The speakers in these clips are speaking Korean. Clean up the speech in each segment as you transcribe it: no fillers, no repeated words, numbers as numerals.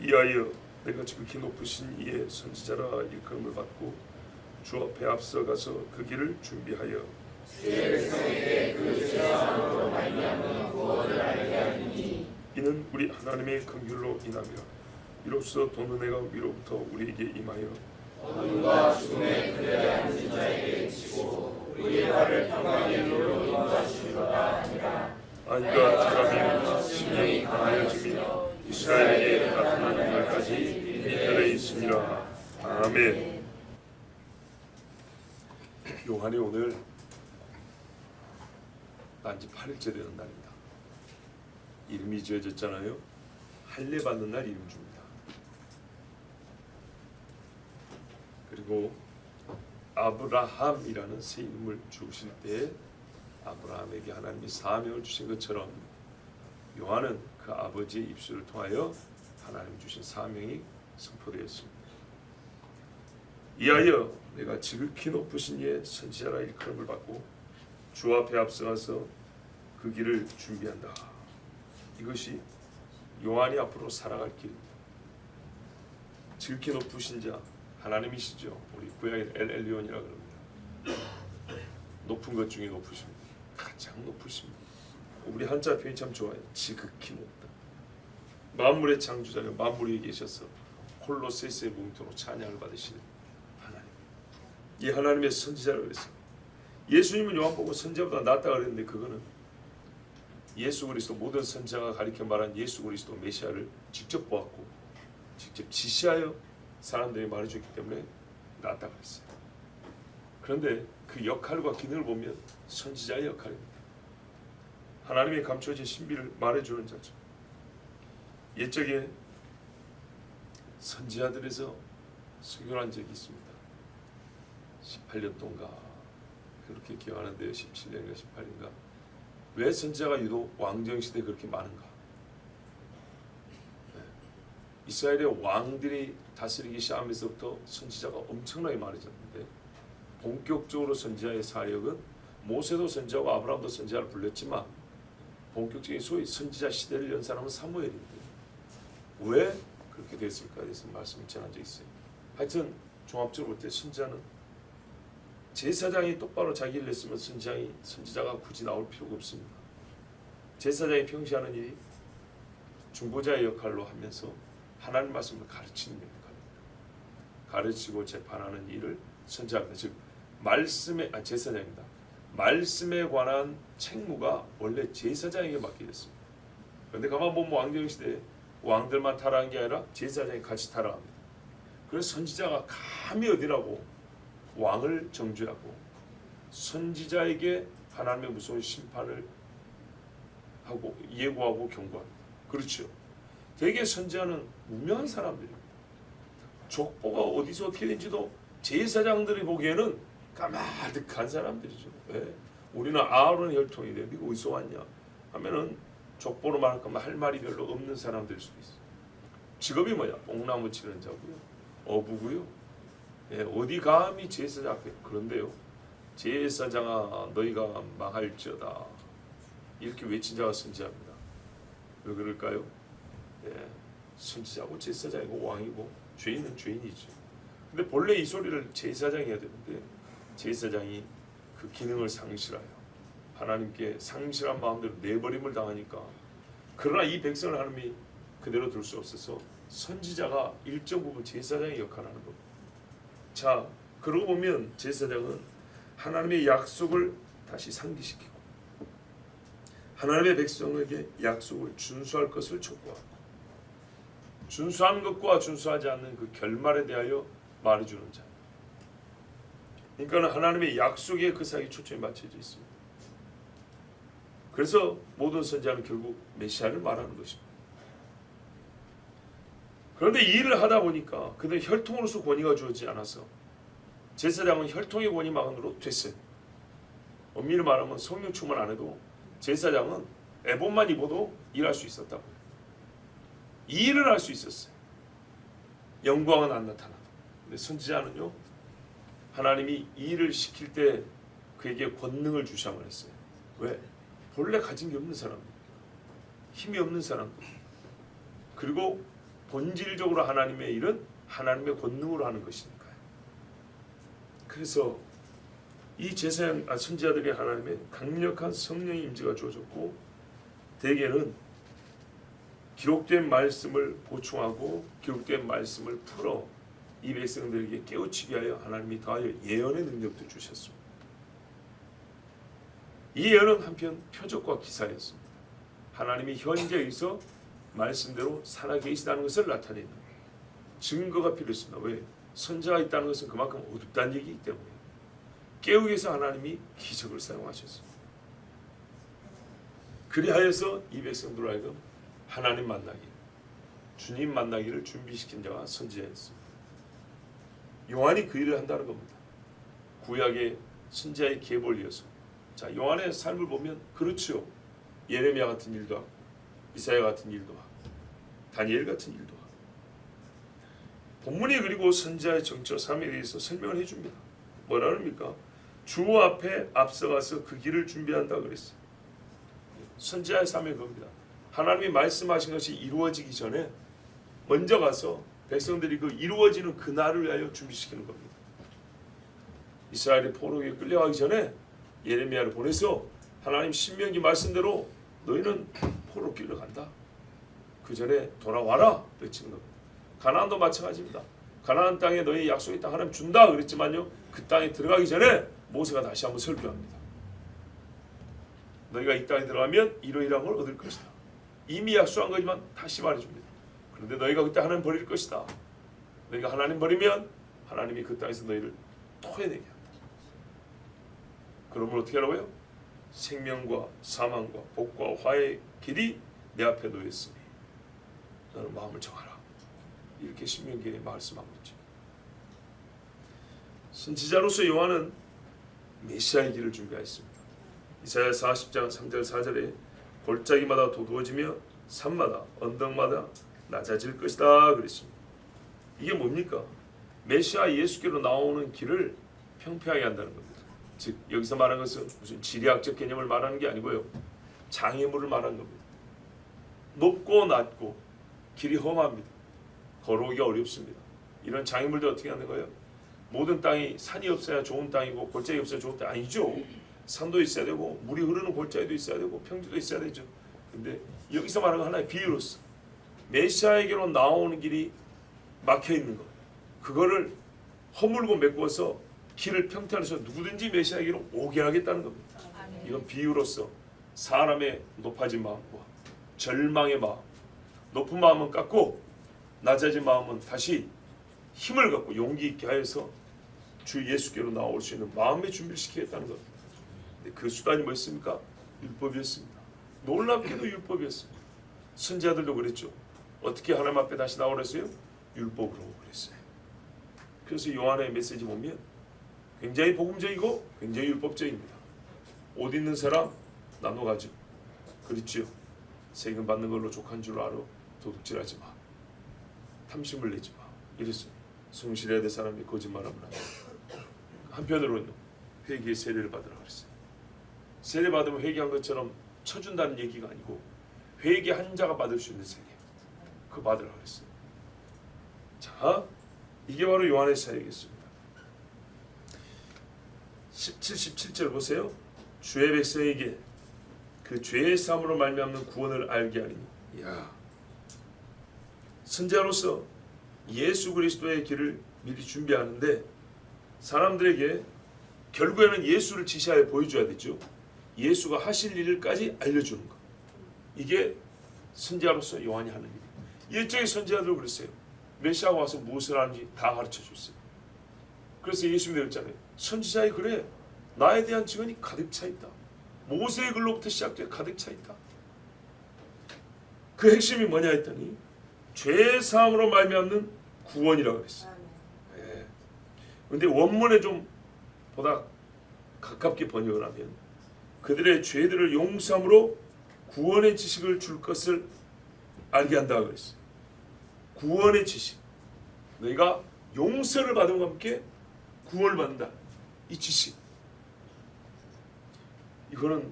이하여 내가 지극히 높으신 이의 선지자라 일컬음을 받고 주 앞에 앞서가서 그 길을 준비하여 주의 백성에게 그 죄사함으로 말미암은 구원을 알게 하리니 이는 우리 하나님의 긍휼로 인하며 이로써 돈 은혜가 위로부터 우리에게 임하여 어둠과 죽음의 그늘에 앉은 자에게 비치고 우리의 발을 평강의路로 인도하시리로다 하니라. 안과 사람이 심령이 강하여짐이 이스라엘에게 나타나는 날까지 이들에 있으리라. 아멘. 요한이 오늘 난지 8일째 되는 날입니다. 이름이 지어졌잖아요. 할례 받는 날 이름 줍니다. 그리고 아브라함이라는 새 이름을 주실 때 아브라함에게 하나님이 사명을 주신 것처럼 요한은 그 아버지의 입술을 통하여 하나님 주신 사명이 선포되었습니다. 이하여 내가 지극히 높으신 이의 선지자라 일컬음을 받고 주 앞에 앞서가서 그 길을 준비한다. 이것이 요한이 앞으로 살아갈 길입니다. 지극히 높으신 자 하나님이시죠. 우리 고향에 엘리온이라고 그럽니다. 높은 것 중에 높으십니다. 가장 높으십니다. 우리 한자 표현이 참 좋아요. 지극히 높다. 만물의 창조자여 만물 위에 계셔서 홀로 세세의 뭉토로 찬양을 받으시는 하나님. 이 하나님의 선지자라고 했어요. 예수님은 요한복음 선지자보다 낫다 그랬는데 그거는 예수 그리스도 모든 선지자가 가리켜 말한 예수 그리스도 메시아를 직접 보았고 직접 지시하여 사람들이 말해줬기 때문에 낫다 그랬어요. 그런데 그 역할과 기능을 보면 선지자의 역할입니다. 하나님의 감춰진 신비를 말해주는 자죠. 옛적에 선지자들에서 수교한 적이 있습니다. 18년 동안 그렇게 기억하는데요. 17년인가 18인가. 왜 선지자가 유독 왕정시대에 그렇게 많은가? 이스라엘의 왕들이 다스리기 시작하면서부터 선지자가 엄청나게 많아졌는데 본격적으로 선지자의 사역은 모세도 선지자고 아브라함도 선지자를 불렸지만 본격적인 소위 선지자 시대를 연 사람은 사무엘인데 왜 그렇게 됐을까에 대해서 말씀을 전한 적이 있어요. 하여튼 종합적으로 볼 때 선지자는 제사장이 똑바로 자기 일을 했으면 선지자가 굳이 나올 필요가 없습니다. 제사장이 평시하는 일이 중보자의 역할로 하면서 하나님 말씀을 가르치는 역할입니다. 가르치고 재판하는 일을 선지자입니다. 즉 제사장입니다. 말씀에 관한 책무가 원래 제사장에게 맡겨졌습니다. 그런데 가만 보면 왕정시대에 왕들만 타락한 게 아니라 제사장이 같이 타락합니다. 그래서 선지자가 감히 어디라고 왕을 정죄하고 선지자에게 하나님의 무서운 심판을 하고 예고하고 경고합니다. 그렇죠. 대개 선지자는 무명한 사람들입니다. 족보가 어디서 어떻게 된지도 제사장들이 보기에는 까마득한 사람들이죠. 왜? 우리는 아론의 혈통이래. 네가 어디서 왔냐 하면은 족보로 말할 거면 할 말이 별로 없는 사람들일 수도 있어요. 직업이 뭐냐? 뽕나무 치는 자고요. 어부고요. 예, 어디 감히 제사장 앞에. 그런데요. 제사장아 너희가 망할지어다. 이렇게 외친 자가 선지자입니다. 왜 그럴까요? 예, 선지자고 제사장이고 왕이고 죄인은 죄인이죠. 근데 본래 이 소리를 제사장이 해야 되는데 제사장이 그 기능을 상실하여 하나님께 상실한 마음대로 내버림을 당하니까 그러나 이 백성을 하나님이 그대로 둘 수 없어서 선지자가 일정 부분 제사장의 역할을 하는 겁니다. 자, 그러고 보면 제사장은 하나님의 약속을 다시 상기시키고 하나님의 백성에게 약속을 준수할 것을 촉구하고 준수한 것과 준수하지 않는 그 결말에 대하여 말해주는 자. 그러니까 하나님의 약속에 그 사이에 초점이 맞춰져 있습니다. 그래서 모든 선지자는 결국 메시아를 말하는 것입니다. 그런데 이 일을 하다 보니까 그들 혈통으로서 권위가 주어지지 않아서 제사장은 혈통의 권위만으로 됐어요. 엄밀히 말하면 성령 충만 안 해도 제사장은 에봇만 입어도 일할 수 있었다고. 이 일을 할 수 있었어요. 영광은 안 나타나도. 근데 선지자는요, 하나님이 이 일을 시킬 때 그에게 권능을 주시함을 했어요. 왜? 본래 가진 게 없는 사람들, 힘이 없는 사람들, 그리고 본질적으로 하나님의 일은 하나님의 권능으로 하는 것이니까요. 그래서 이 선지자들이 하나님의 강력한 성령의 임재가 주어졌고, 대개는 기록된 말씀을 보충하고 기록된 말씀을 풀어 이 백성들에게 깨우치게 하여 하나님이 더하여 예언의 능력도 주셨습니다. 이 예언은 한편 표적과 기사였습니다. 하나님이 현재 여기서 말씀대로 살아계시다는 것을 나타내는 증거가 필요했습니다. 왜? 선지자가 있다는 것은 그만큼 어둡다는 얘기이기 때문에 깨우기 위해서 하나님이 기적을 사용하셨습니다. 그리하여서 이 백성들로 하여금 하나님 만나기, 주님 만나기를 준비시킨 자가 선지자였습니다. 요한이 그 일을 한다는 겁니다. 구약의 선지자의 계보를 이어서. 자, 요한의 삶을 보면 그렇죠. 예레미야 같은 일도 하고, 이사야 같은 일도 하고, 다니엘 같은 일도 하고. 본문이 그리고 선지자의 정체와 삶에 대해서 설명을 해줍니다. 뭐라 합니까? 주 앞에 앞서가서 그 길을 준비한다 그랬어요. 선지자의 삶이 그겁니다. 하나님이 말씀하신 것이 이루어지기 전에 먼저 가서 백성들이 그 이루어지는 그날을 위하여 준비시키는 겁니다. 이스라엘이 포로에 끌려가기 전에 예레미야를 보내서 하나님 신명기 말씀대로 너희는 포로로 끌려간다. 그 전에 돌아와라 외치는 겁니다. 가나안도 마찬가지입니다. 가나안 땅에 너희 약속의 땅 하나님 준다 그랬지만요, 그 땅에 들어가기 전에 모세가 다시 한번 설교합니다. 너희가 이 땅에 들어가면 이러이러한 걸 얻을 것이다. 이미 약속한 거지만 다시 말해줍니다. 그런데 너희가 그때 하나님 버릴 것이다. 너희가 하나님 버리면 하나님이 그 땅에서 너희를 토해내게 한다. 그러면 어떻게 하라고요? 생명과 사망과 복과 화의 길이 내 앞에 놓였으니 너는 마음을 정하라. 이렇게 신명기에 말씀하고 있죠. 선지자로서 요한은 메시아의 길을 준비하였습니다. 이사야 40장 3절 4절에 골짜기마다 도두어지며 산마다 언덕마다 낮아질 것이다 그랬습니다. 이게 뭡니까? 메시아 예수께로 나오는 길을 평평하게 한다는 겁니다. 즉 여기서 말하는 것은 무슨 지리학적 개념을 말하는 게 아니고요, 장애물을 말하는 겁니다. 높고 낮고 길이 험합니다. 걸어오기가 어렵습니다. 이런 장애물들 어떻게 하는 거예요? 모든 땅이 산이 없어야 좋은 땅이고 골짜기 없어야 좋은 땅 아니죠. 산도 있어야 되고 물이 흐르는 골짜기도 있어야 되고 평지도 있어야 되죠. 근데 여기서 말하는 하나의 비유로서 메시아에게로 나오는 길이 막혀 있는 것, 그거를 허물고 메꾸어서 길을 평탄해서 누구든지 메시아에게로 오게 하겠다는 겁니다. 이건 비유로서 사람의 높아진 마음과 절망의 마음, 높은 마음은 깎고 낮아진 마음은 다시 힘을 갖고 용기 있게 하여서 주 예수께로 나올 수 있는 마음의 준비를 시키겠다는 겁니다. 그 수단이 뭐였습니까? 율법이었습니다. 놀랍게도 율법이었습니다. 선지자들도 그랬죠. 어떻게 하나님 앞에 다시 나오랬어요? 율법으로 그랬어요. 그래서 요한의 메시지 보면 굉장히 복음적이고 굉장히 율법적입니다. 옷 있는 사람 나눠 가지고, 그렇지요. 세금 받는 걸로 족한 줄 알아. 도둑질하지 마. 탐심을 내지 마. 이랬어요. 성실해야 될 사람이 거짓말하면 안 돼. 한편으로는 회개의 세례를 받으라 그랬어요. 세례 받으면 회개한 것처럼 쳐준다는 얘기가 아니고 회개한 자가 받을 수 있는 세례, 그거 받으라 그랬어요. 자, 이게 바로 요한의 사역이었습니다. 17, 17절 보세요. 주의 백성에게 그 죄의 사함으로 말미암는 구원을 알게 하리니. 야, 선지자로서 예수 그리스도의 길을 미리 준비하는데 사람들에게 결국에는 예수를 지시하여 보여줘야 되죠. 예수가 하실 일까지 알려주는 것. 이게 선지자로서 요한이 하는 일이에요. 일종의 선지자들도 그랬어요. 메시아가 와서 무엇을 하는지 다 가르쳐 줬어요. 그래서 예수님이 그랬잖아요. 선지자의 글에 나에 대한 증언이 가득 차 있다. 모세의 글로부터 시작돼 가득 차 있다. 그 핵심이 뭐냐 했더니 죄 사함으로 말미암는 구원이라고 그랬어요. 그런데 원문에 좀 보다 가깝게 번역을 하면 그들의 죄들을 용서함으로 구원의 지식을 줄 것을 알게 한다고 그랬어요. 구원의 지식. 너희가 용서를 받음과 함께 구원을 받는다. 이 지식. 이거는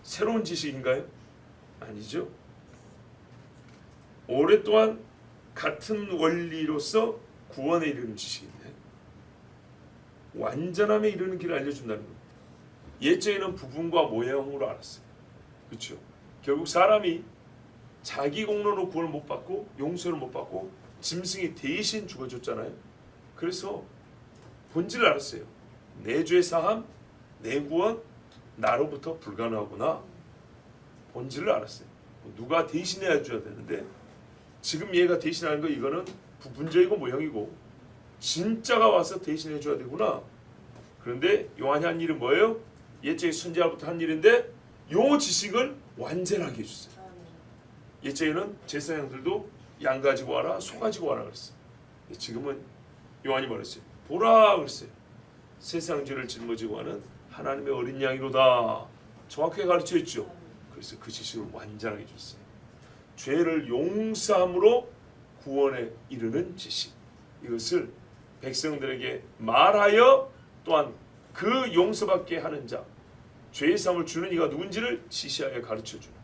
새로운 지식인가요? 아니죠. 오랫동안 같은 원리로서 구원에 이르는 지식인데 완전함에 이르는 길을 알려준다는 겁니다. 옛적에는 부분과 모형으로 알았어요. 그렇죠? 결국 사람이 자기 공로로 구원을 못 받고 용서를 못 받고 짐승이 대신 죽어줬잖아요. 그래서 본질을 알았어요. 내 죄 사함, 내 구원, 나로부터 불가능하구나. 본질을 알았어요. 누가 대신해 줘야 되는데 지금 얘가 대신하는 거 이거는 부분적이고 모형이고 진짜가 와서 대신해 줘야 되구나. 그런데 요한이 한 일은 뭐예요? 옛적에 선지자부터 한 일인데 요 지식을 완전하게 해주세요. 옛적에는 제사장들도 양 가지고 와라, 소 가지고 와라 그랬어요. 지금은 요한이 말했어요. 보라 그랬어요. 세상 죄를 짊어지고 하는 하나님의 어린 양이로다. 정확하게 가르쳐 줬죠. 그래서 그 지식을 완전하게 줬어요. 죄를 용서함으로 구원에 이르는 지식. 이것을 백성들에게 말하여 또한 그 용서받게 하는 자, 죄의 사함을 주는 이가 누군지를 시시하게 가르쳐주는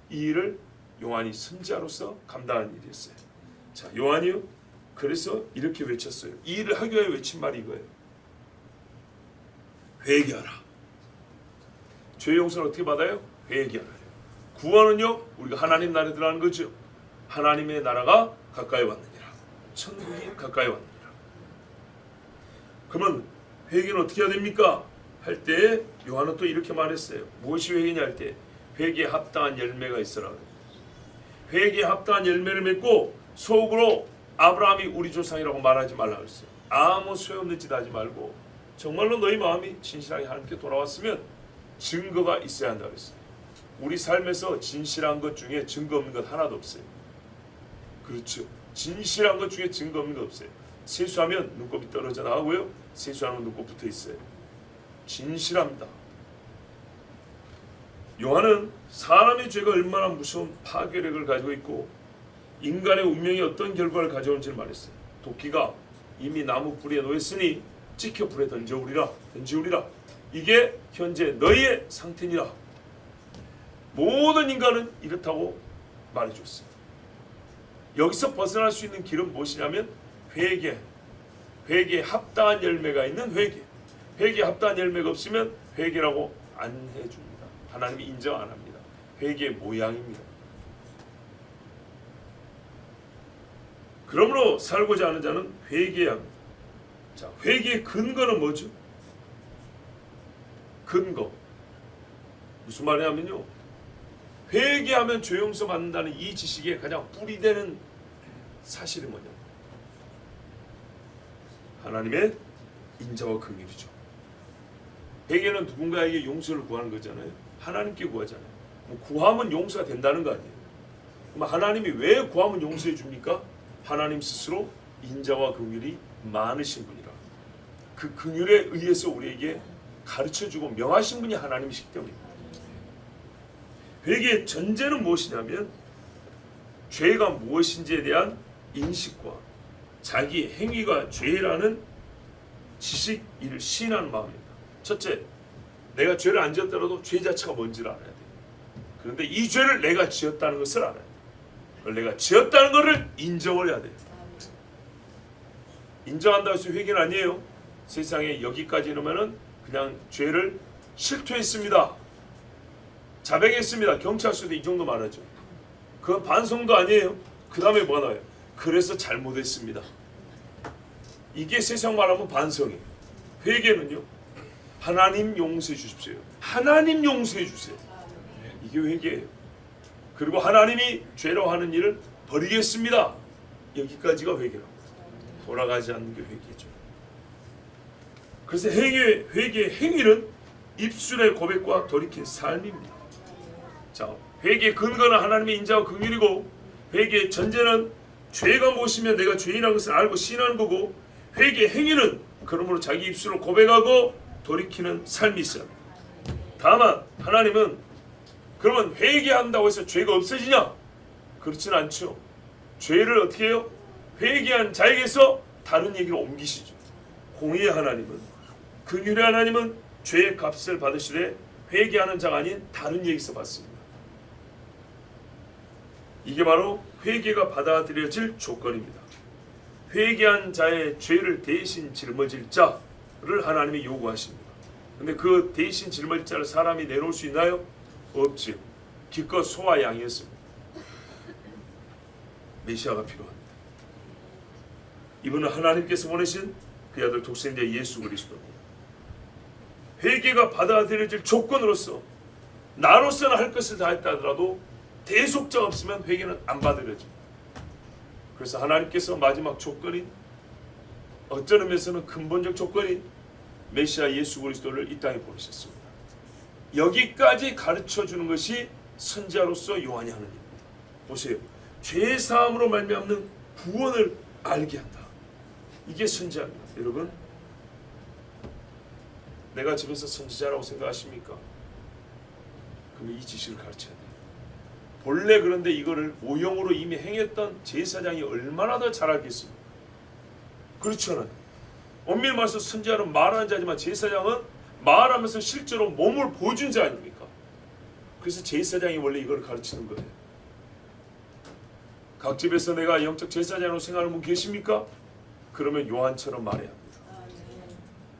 이 일을 요한이 선지자로서 감당한 일이었어요. 자, 요한이요. 그래서 이렇게 외쳤어요. 이 일을 하기 위해 외친 말이 이거예요. 회개하라. 죄 용서를 어떻게 받아요? 회개하라. 구원은요, 우리가 하나님 나라에 들어가는 거죠. 하나님의 나라가 가까이 왔느니라. 천국이 가까이 왔느니라. 그러면 회개는 어떻게 해야 됩니까? 할 때 요한은 또 이렇게 말했어요. 무엇이 회개냐 할 때 회개에 합당한 열매가 있어라. 회개에 합당한 열매를 맺고 속으로 아브라함이 우리 조상이라고 말하지 말라 그랬어요. 아무 소용없는 짓 하지 말고 정말로 너희 마음이 진실하게 하나님께 돌아왔으면 증거가 있어야 한다 그랬어요. 우리 삶에서 진실한 것 중에 증거 없는 것 하나도 없어요. 그렇죠. 진실한 것 중에 증거 없는 것 없어요. 세수하면 눈곱이 떨어져 나가고요. 세수하면 눈곱 붙어 있어요. 진실합니다. 요한은 사람의 죄가 얼마나 무서운 파괴력을 가지고 있고 인간의 운명이 어떤 결과를 가져오는지를 말했어요. 도끼가 이미 나무 뿌리에 놓였으니 찍혀 불에 던지우리라. 이게 현재 너희의 상태니라. 모든 인간은 이렇다고 말해줬어요. 여기서 벗어날 수 있는 길은 무엇이냐면 회개에 합당한 열매가 있는 회개. 회개에 합당한 열매가 없으면 회개라고 안 해줍니다. 하나님이 인정 안 합니다. 회개의 모양입니다. 그러므로 살고자 하는 자는 회개해야 합니다. 자, 회개의 근거는 뭐죠? 근거. 무슨 말이냐면요. 회개하면 죄 용서 받는다는 이 지식의 가장 뿌리되는 사실이 뭐냐? 하나님의 인자와 긍휼이죠. 회개는 누군가에게 용서를 구하는 거잖아요. 하나님께 구하잖아요. 구하면 용서가 된다는 거 아니에요. 그럼 하나님이 왜 구하면 용서해 줍니까? 하나님 스스로 인자와 긍휼이 많으신 분이라. 그 긍휼에 의해서 우리에게 가르쳐주고 명하신 분이 하나님이시기 때문입니다. 회개의 전제는 무엇이냐면 죄가 무엇인지에 대한 인식과 자기 행위가 죄라는 지식, 이를 시인하는 마음입니다. 첫째, 내가 죄를 안 지었더라도 죄 자체가 뭔지를 알아야 돼요. 그런데 이 죄를 내가 지었다는 것을 알아야 돼요. 내가 지었다는 것을 인정을 해야 돼요. 인정한다고 해서 회개는 아니에요. 세상에 여기까지 이러면은 그냥 죄를 실토했습니다. 자백했습니다. 경찰서도 이 정도 말하죠. 그건 반성도 아니에요. 그 다음에 뭐 나와요? 그래서 잘못했습니다. 이게 세상 말하면 반성이에요. 회개는요. 하나님 용서해 주십시오. 하나님 용서해 주세요. 이게 회개예요. 그리고 하나님이 죄로 하는 일을 버리겠습니다. 여기까지가 회개라고. 돌아가지 않는 게 회개죠. 그래서 회개의 행위는 입술의 고백과 돌이킨 삶입니다. 자, 회개의 근거는 하나님의 인자와 긍휼이고 회개의 전제는 죄가 무엇이면 내가 죄인한 것을 알고 시인하는 거고 회개의 행위는 그러므로 자기 입술로 고백하고 돌이키는 삶이 있어요. 다만 하나님은 그러면 회개한다고 해서 죄가 없어지냐? 그렇지는 않죠. 죄를 어떻게 해요? 회개한 자에게서 다른 얘기로 옮기시죠. 공의의 하나님은, 긍휼의 하나님은 죄의 값을 받으시되 회개하는 자가 아닌 다른 얘기서 받습니다. 이게 바로 회개가 받아들여질 조건입니다. 회개한 자의 죄를 대신 짊어질 자를 하나님이 요구하십니다. 근데 그 대신 짊어질 자를 사람이 내놓을 수 있나요? 없지요. 기껏 소와 양이었습니다. 메시아가 필요합니다. 이분은 하나님께서 보내신 그 아들 독생자 예수 그리스도입니다. 회개가 받아들여질 조건으로서 나로서는 할 것을 다했다 하더라도 대속자가 없으면 회개는 안 받아들여집니다. 그래서 하나님께서 마지막 조건인, 어떤 의미에서는 근본적 조건인 메시아 예수 그리스도를 이 땅에 보내셨습니다. 여기까지 가르쳐주는 것이 선지자로서 요한이 하는 일입니다. 보세요. 죄사함으로 말미암는 구원을 알게 한다. 이게 선지자입니다. 여러분, 내가 집에서 선지자라고 생각하십니까? 그럼 이 지식을 가르쳐야 돼요. 본래 그런데 이거를 모형으로 이미 행했던 제사장이 얼마나 더 잘 알겠습니까? 그렇지 않아요? 엄밀히 말해서 선지자는 말하는 자지만 제사장은 말하면서 실제로 몸을 보여준 자 아닙니까? 그래서 제사장이 원래 이걸 가르치는 거예요. 각 집에서 내가 영적 제사장으로 생각하는 분 계십니까? 그러면 요한처럼 말해야 합니다.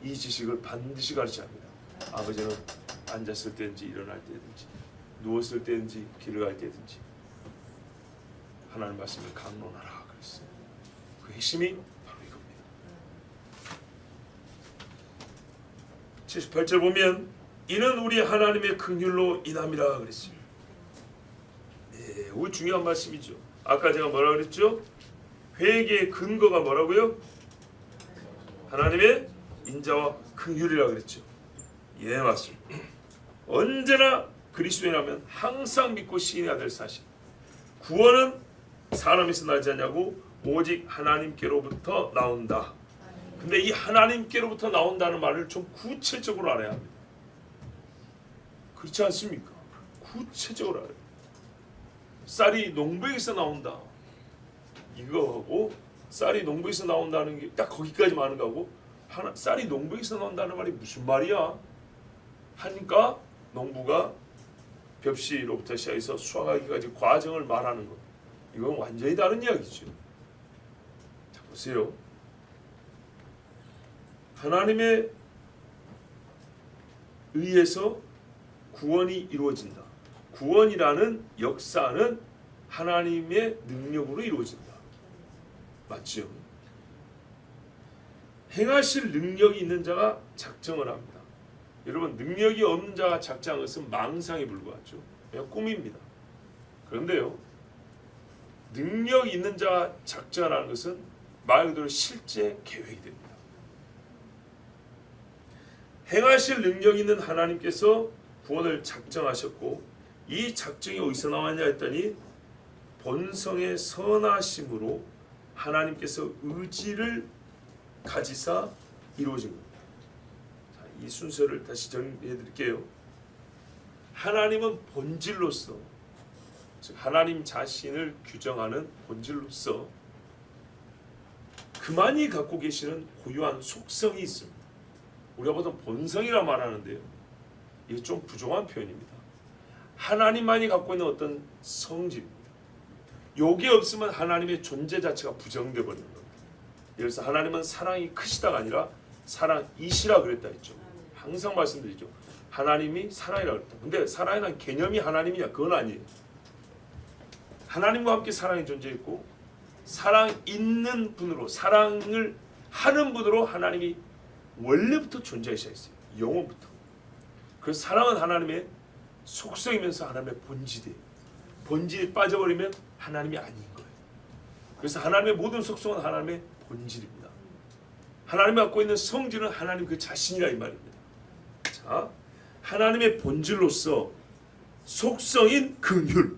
이 지식을 반드시 가르쳐야 합니다. 아버지는 앉았을 때든지 일어날 때든지 누웠을 때든지 길을 갈 때든지 하나님 말씀을 강론하라 그랬어요. 그 핵심이 바로 이겁니다. 78절 보면 이는 우리 하나님의 긍휼로 인함이라 그랬어요. 매우 중요한 말씀이죠. 아까 제가 뭐라 그랬죠? 회개의 근거가 뭐라고요? 하나님의 인자와 긍휼이라 그랬죠. 예, 맞습니다. 언제나 그리스도인이라면 항상 믿고 시인해야 될 사실. 구원은 사람에서 나지 않냐고 오직 하나님께로부터 나온다. 근데 이 하나님께로부터 나온다는 말을 좀 구체적으로 알아야 합니다. 그렇지 않습니까? 구체적으로 알아야 합니다. 쌀이 농부에게서 나온다. 이거하고 쌀이 농부에서 나온다는 게 딱 거기까지만 하는 거고, 쌀이 농부에서 나온다는 말이 무슨 말이야? 하니까 농부가 벽시로부터 시작해서 수확하기까지 과정을 말하는 것. 이건 완전히 다른 이야기죠. 자, 보세요. 하나님의 의해서 구원이 이루어진다. 구원이라는 역사는 하나님의 능력으로 이루어진다. 맞죠? 행하실 능력이 있는 자가 작정을 합니다. 여러분, 능력이 없는 자가 작정한 것은 망상에 불과하죠. 그냥 꿈입니다. 그런데요, 능력이 있는 자가 작정하는 것은 말 그대로 실제 계획이 됩니다. 행하실 능력이 있는 하나님께서 구원을 작정하셨고, 이 작정이 어디서 나왔냐 했더니 본성의 선하심으로 하나님께서 의지를 가지사 이루어진 겁니다. 자, 이 순서를 다시 정리해 드릴게요. 하나님은 본질로서, 즉 하나님 자신을 규정하는 본질로서 그만이 갖고 계시는 고유한 속성이 있습니다. 우리가 보통 본성이라 말하는데요, 이게 좀 부정한 표현입니다. 하나님만이 갖고 있는 어떤 성질입니다. 요게 없으면 하나님의 존재 자체가 부정되어 버리는 겁니다. 그래서 하나님은 사랑이 크시다가 아니라 사랑이시라 그랬다 했죠. 항상 말씀드리죠. 하나님이 사랑이라 그랬다. 근데 사랑이라는 개념이 하나님이냐? 그건 아니에요. 하나님과 함께 사랑이 존재했고, 사랑 있는 분으로, 사랑을 하는 분으로 하나님이 원래부터 존재하셔야 했어요. 영원부터. 그래서 사랑은 하나님의 속성이면서 하나님의 본질이에요. 본질이 빠져버리면 하나님이 아닌 거예요. 그래서 하나님의 모든 속성은 하나님의 본질입니다. 하나님이 갖고 있는 성질은 하나님 그 자신이라 이 말입니다. 자, 하나님의 본질로서 속성인 긍휼.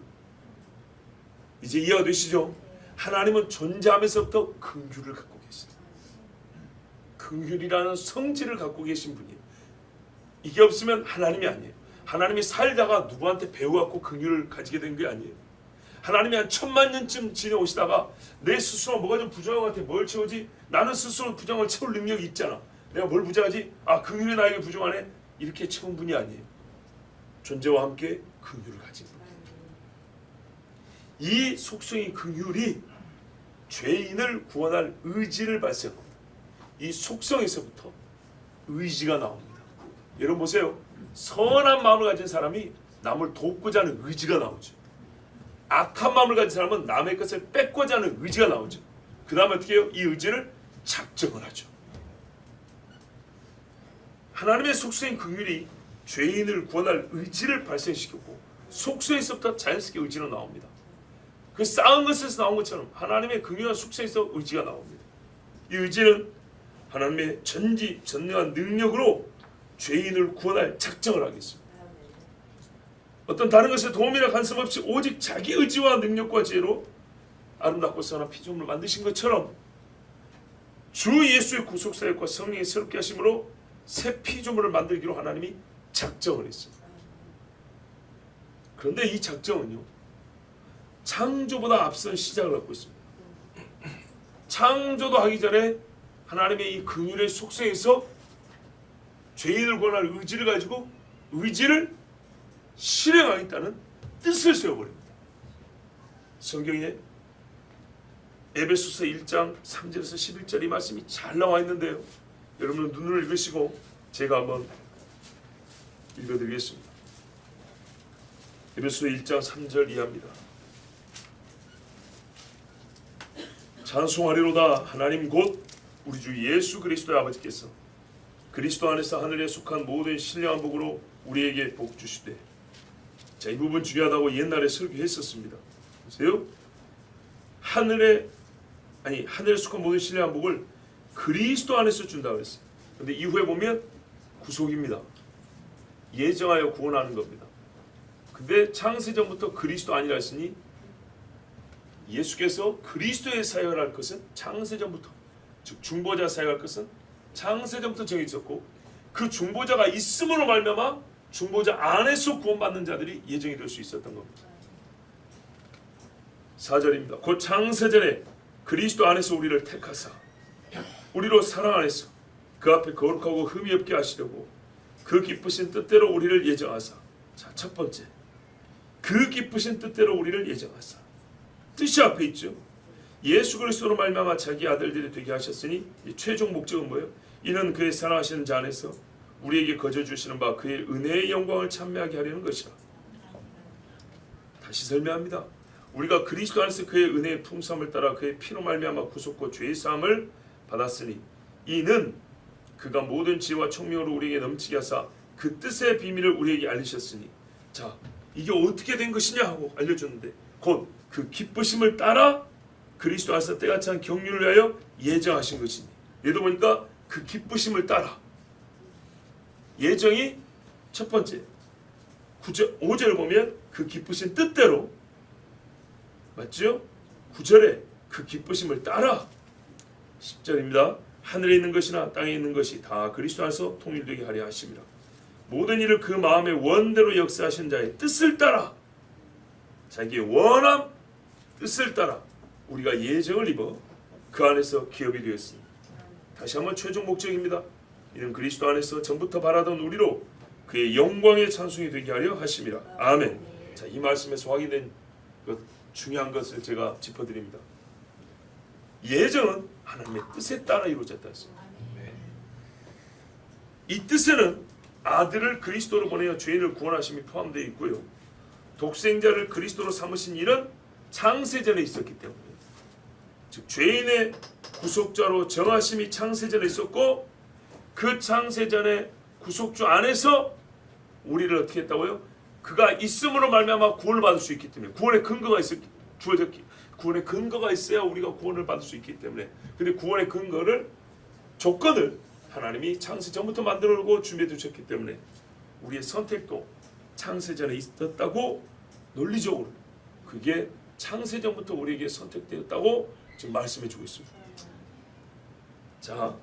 이제 이해가 되시죠? 하나님은 존재하면서부터 긍휼을 갖고 계십니다. 긍휼이라는 성질을 갖고 계신 분이에요. 이게 없으면 하나님이 아니에요. 하나님이 살다가 누구한테 배워갖고 긍휼을 가지게 된 게 아니에요. 하나님이 한 1000만년쯤 지내오시다가 내 스스로 뭐가 좀 부정한 것 같아. 뭘 채우지? 나는 스스로 부정을 채울 능력이 있잖아. 내가 뭘 부정하지? 아, 긍휼이 나에게 부정하네. 이렇게 채운 분이 아니에요. 존재와 함께 긍휼을 가진 분. 이 속성의 긍휼이 죄인을 구원할 의지를 발생합니다. 이 속성에서부터 의지가 나옵니다. 여러분 보세요. 선한 마음을 가진 사람이 남을 돕고자 하는 의지가 나오죠. 악한 마음을 가진 사람은 남의 것을 뺏고자 하는 의지가 나오죠. 그 다음에 어떻게 해요? 이 의지를 작정을 하죠. 하나님의 속성인 긍휼이 죄인을 구원할 의지를 발생시키고 속성에서부터 자연스럽게 의지로 나옵니다. 그 쌓은 것에서 나온 것처럼 하나님의 긍휼한 속성에서 의지가 나옵니다. 이 의지는 하나님의 전지전능한 능력으로 죄인을 구원할 작정을 하겠습니다. 어떤 다른 것에 도움이나 간섭 없이 오직 자기 의지와 능력과 지혜로 아름답고 선한 피조물을 만드신 것처럼 주 예수의 구속사역과 성령의 새롭게 하심으로 새 피조물을 만들기로 하나님이 작정을 했습니다. 그런데 이 작정은요, 창조보다 앞선 시작을 갖고 있습니다. 창조도 하기 전에 하나님의 이 긍휼의 속성에서 죄인을 구원할 의지를 가지고 의지를 실행하겠다는 뜻을 세워버립니다. 성경에 에베소서 1장 3절에서 11절 이 말씀이 잘 나와 있는데요. 여러분은 눈을 읽으시고 제가 한번 읽어드리겠습니다. 에베소서 1장 3절 이하입니다. 찬송하리로다 하나님 곧 우리 주 예수 그리스도의 아버지께서 그리스도 안에서 하늘에 속한 모든 신령한 복으로 우리에게 복 주시되. 자, 이 부분 중요하다고 옛날에 설교했었습니다. 보세요. 하늘에 속한 모든 신령한 복을 그리스도 안에서 준다고 했어요. 그런데 이후에 보면 구속입니다. 예정하여 구원하는 겁니다. 근데 창세전부터 그리스도 아니라 했으니 예수께서 그리스도의 사역을 할 것은 창세전부터, 즉 중보자 사역할 것은 창세전부터 정해졌고, 그 중보자가 있음으로 말미암아 중보자 안에서 구원받는 자들이 예정이 될 수 있었던 겁니다. 4절입니다. 곧 창세전에 그리스도 안에서 우리를 택하사 우리로 사랑 안에서 그 앞에 거룩하고 흠이 없게 하시려고 그 기쁘신 뜻대로 우리를 예정하사. 자, 첫 번째, 그 기쁘신 뜻대로 우리를 예정하사. 뜻이 앞에 있죠. 예수 그리스도로 말미암아 자기 아들들이 되게 하셨으니 이 최종 목적은 뭐예요? 이는 그의 사랑하시는 자 안에서 우리에게 거저 주시는 바 그의 은혜의 영광을 찬미하게 하려는 것이라. 다시 설명합니다. 우리가 그리스도 안에서 그의 은혜의 풍성함을 따라 그의 피로 말미암아 구속과 죄의 사함을 받았으니 이는 그가 모든 지혜와 총명으로 우리에게 넘치게 하사 그 뜻의 비밀을 우리에게 알리셨으니. 자, 이게 어떻게 된 것이냐 하고 알려줬는데 곧 그 기쁘심을 따라 그리스도 안에서 때같이 한 경륜을 위하여 예정하신 것이니. 얘도 보니까 그 기쁘심을 따라 예정이 첫 번째 5절 보면 그 기쁘신 뜻대로 맞죠? 9절에 그 기쁘심을 따라 10절입니다. 하늘에 있는 것이나 땅에 있는 것이 다 그리스도 안에서 통일되게 하려 하심이라. 모든 일을 그 마음의 원대로 역사하신 자의 뜻을 따라 자기의 원함 뜻을 따라 우리가 예정을 입어 그 안에서 기업이 되었으니. 다시 한번 최종 목적입니다. 이는 그리스도 안에서 전부터 바라던 우리로 그의 영광의 찬송이 되게 하려 하심이라. 아멘. 자, 이 말씀에서 확인된 것, 중요한 것을 제가 짚어드립니다. 예정은 하나님의 뜻에 따라 이루어졌다 했습니다. 이 뜻에는 아들을 그리스도로 보내어 죄인을 구원하심이 포함되어 있고요. 독생자를 그리스도로 삼으신 일은 창세전에 있었기 때문에, 즉 죄인의 구속자로 정하심이 창세전에 있었고, 그 창세전의 구속주 안에서 우리를 어떻게 했다고요? 그가 있음으로 말미암아 구원을 받을 수 있기 때문에, 구원의 근거가 주어졌기, 구원의 근거가 있어야 우리가 구원을 받을 수 있기 때문에. 근데 구원의 근거를, 조건을 하나님이 창세전부터 만들어 놓고 준비해 두셨기 때문에 우리의 선택도 창세전에 있었다고, 논리적으로 그게 창세전부터 우리에게 선택되었다고 지금 말씀해 주고 있습니다. 자,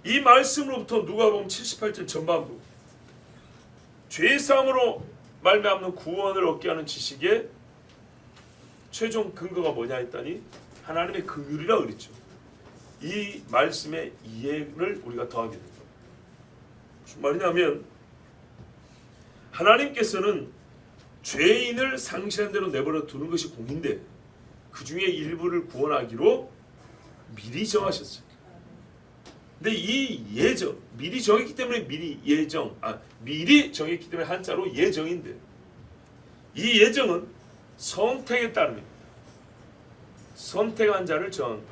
이 말씀으로부터 누가복음 78절 전반부, 죄사함으로 말미암는 구원을 얻게 하는 지식의 최종 근거가 뭐냐 했더니 하나님의 긍휼이라 그랬죠. 이 말씀의 이해를 우리가 더하게 됩니다. 무슨 말이냐면, 하나님께서는 죄인을 상시한 대로 내버려 두는 것이 공인데 그 중에 일부를 구원하기로 미리 정하셨어요. 근데 이 예정, 미리 정했기 때문에 미리 정했기 때문에 한자로 예정인데 이 예정은 선택에 따름입니다. 선택한 자를 정한 것.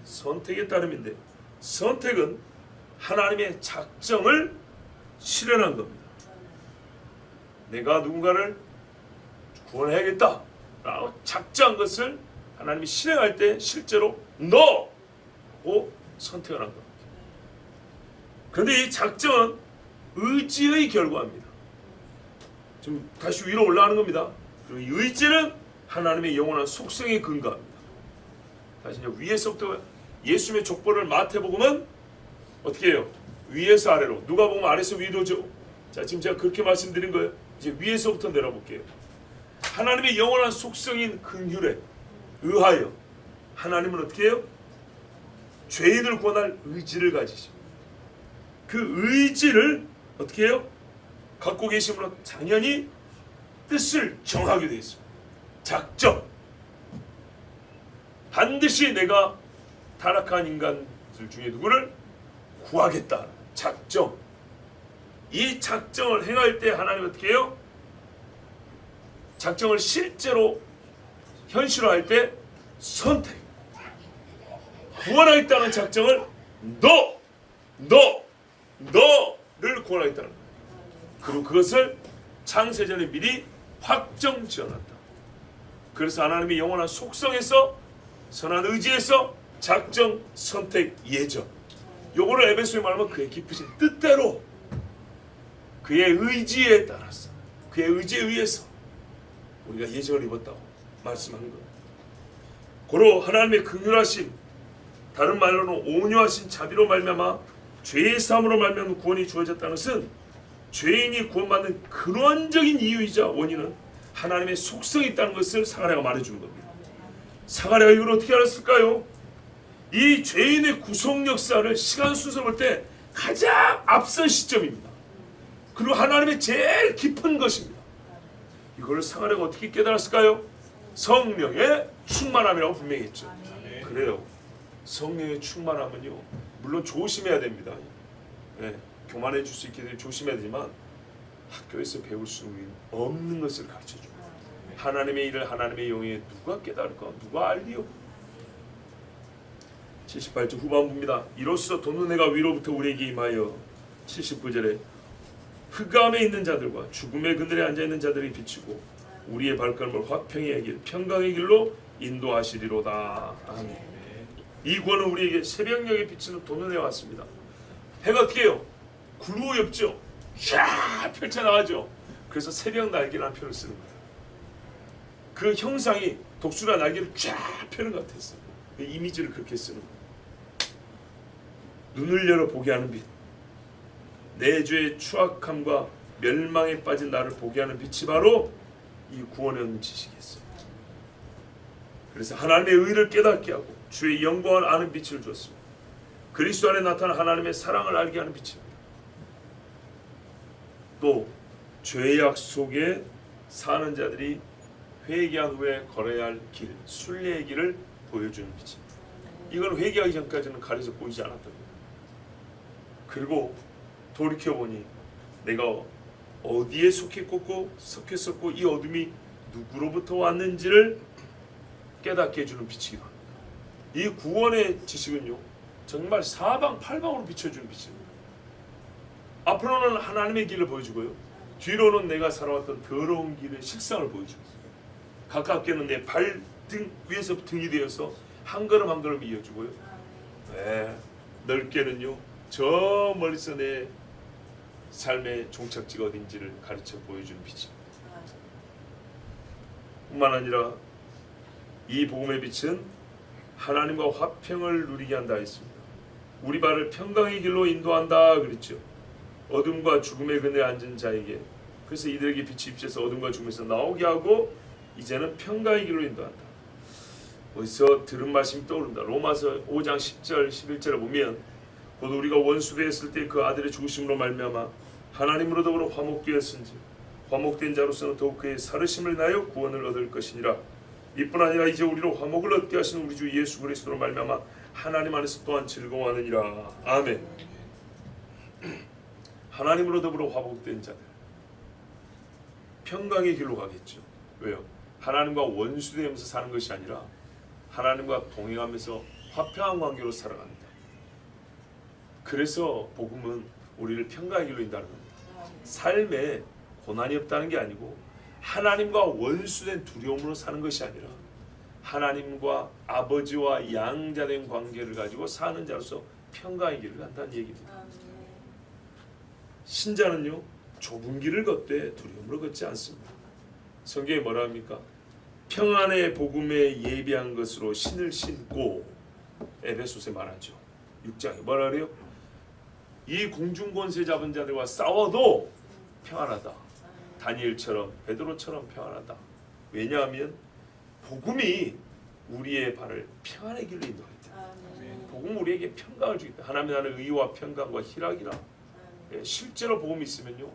선택에 따름인데 선택은 하나님의 작정을 실현한 겁니다. 내가 누군가를 구원해야겠다라고 작정한 것을 하나님이 실행할 때 실제로 너고 선택을 한 겁니다. 그런데 이 작정은 의지의 결과입니다. 좀 다시 위로 올라가는 겁니다. 그리고 이 의지는 하나님의 영원한 속성에 근거합니다. 다시 이제 위에서부터 예수님의 족보를 마태복음은 어떻게 해요? 위에서 아래로, 누가복음 아래서 위로죠. 자, 지금 제가 그렇게 말씀드린 거예요. 이제 위에서부터 내려볼게요. 하나님의 영원한 속성인 긍휼에 의하여 하나님은 어떻게 해요? 죄인을 구원할 의지를 가지십니다. 그 의지를 어떻게 해요? 갖고 계심으로 당연히 뜻을 정하게 되어 있습니다. 작정. 반드시 내가 타락한 인간들 중에 누구를 구하겠다. 작정. 이 작정을 행할 때 하나님 어떻게 해요? 작정을 실제로 현실화할 때 선택. 구원하겠다는 작정을 너를 구원하겠다는 거예요. 그리고 그것을 창세전에 미리 확정 지어놨다. 그래서 하나님의 영원한 속성에서 선한 의지에서 작정, 선택, 예정. 요거를 에베소에 말하면 그의 깊으신 뜻대로 그의 의지에 따라서 그의 의지에 의해서 우리가 예정을 입었다고 말씀하는 거예요. 고로 하나님의 긍휼하심, 다른 말로는 온유하신 자비로 말미암아 죄의 사함으로 말미암아 구원이 주어졌다는 것은 죄인이 구원받는 근원적인 이유이자 원인은 하나님의 속성이 있다는 것을 사가랴가 말해주는 겁니다. 사가랴가 이걸 어떻게 알았을까요? 이 죄인의 구속 역사를 시간 순서 볼 때 가장 앞선 시점입니다. 그리고 하나님의 제일 깊은 것입니다. 이걸 사가랴가 어떻게 깨달았을까요? 성령의 충만함이라고 분명히 했죠. 그래요. 성령의 충만함은요, 물론 조심해야 됩니다. 네, 교만해 줄 수 있게 되면 조심해야 되지만 학교에서 배울 수 없는 것을 가르쳐줘요. 하나님의 일을 하나님의 영에 누가 깨달을까? 누가 알리요? 78절 후반부입니다. 이로써 도는 해가 위로부터 우리에게 임하여 79절에 흑암에 있는 자들과 죽음의 그늘에 앉아있는 자들이 비추고 우리의 발걸음을 화평의 길, 평강의 길로 인도하시리로다. 아멘. 이 구원은 우리에게 새벽녘에 비치는 도는 해와 같습니다. 해가 어떻게 해요? 굴우엽죠. 쫙 펼쳐나가죠. 그래서 새벽 날개라는 표현을 쓰는 거예요. 그 형상이 독수리가 날개를 쫙 펴는 것 같았어요. 그 이미지를 그렇게 쓰는 거예요. 눈을 열어 보게 하는 빛. 내 죄의 추악함과 멸망에 빠진 나를 보게 하는 빛이 바로 이 구원의 얻는 지식이었어요. 그래서 하나님의 의를 깨닫게 하고 주의 영광을 아는 빛을 주었습니다. 그리스도 안에 나타난 하나님의 사랑을 알게 하는 빛입니다. 또 죄악 속에 사는 자들이 회개한 후에 걸어야 할 길, 순례의 길을 보여주는 빛입니다. 이건 회개하기 전까지는 가려져 보이지 않았던 거예요. 그리고 돌이켜보니 내가 어디에 속했었고 이 어둠이 누구로부터 왔는지를 깨닫게 해주는 빛이기도 합니다. 이 구원의 지식은요, 정말 사방팔방으로 비춰주는 빛입니다. 앞으로는 하나님의 길을 보여주고요, 뒤로는 내가 살아왔던 더러운 길의 실상을 보여줍니다. 가깝게는 내 발등 위에서 등이 되어서 한 걸음 한 걸음 이어주고요, 네, 넓게는요 저 멀리서 내 삶의 종착지가 어딘지를 가르쳐 보여주는 빛입니다. 뿐만 아니라 이 복음의 빛은 하나님과 화평을 누리게 한다 했습니다. 우리 발을 평강의 길로 인도한다 그랬죠. 어둠과 죽음의 그늘에 앉은 자에게, 그래서 이들에게 빛이 입혀서 어둠과 죽음에서 나오게 하고 이제는 평강의 길로 인도한다. 어디서 들은 말씀이 떠오른다. 로마서 5장 10절 11절을 보면 곧 우리가 원수되었을 때 그 아들의 죽으심으로 말미암아 하나님으로 더불어 화목되었은지 화목된 자로서는 더욱 그의 살으심을 인하여 구원을 얻을 것이니라. 이뿐 아니라 이제 우리로 화목을 얻게 하시는 우리 주 예수 그리스도로 말미암아 하나님 안에서 또한 즐거워하느니라. 아멘. 하나님으로 더불어 화목된 자들 평강의 길로 가겠죠. 왜요? 하나님과 원수되면서 사는 것이 아니라 하나님과 동행하면서 화평한 관계로 살아갑니다. 그래서 복음은 우리를 평강의 길로 인도하는 겁니다. 삶에 고난이 없다는 게 아니고 하나님과 원수된 두려움으로 사는 것이 아니라 하나님과 아버지와 양자된 관계를 가지고 사는 자로서 평강의 길을 간다는 얘기입니다. 신자는요 좁은 길을 걷되 두려움으로 걷지 않습니다. 성경에 뭐라 합니까? 평안의 복음에 예비한 것으로 신을 신고, 에베소서에 말하죠. 6장에 뭐라 그래요? 이 공중권세 잡은 자들과 싸워도 평안하다. 다니엘처럼 베드로처럼 평안하다. 왜냐하면 복음이 우리의 발을 평안의 길로 인도하겠다. 복음은 우리에게 평강을 주겠다. 하나님 나라의 의와 평강과 희락이라. 실제로 복음이 있으면요,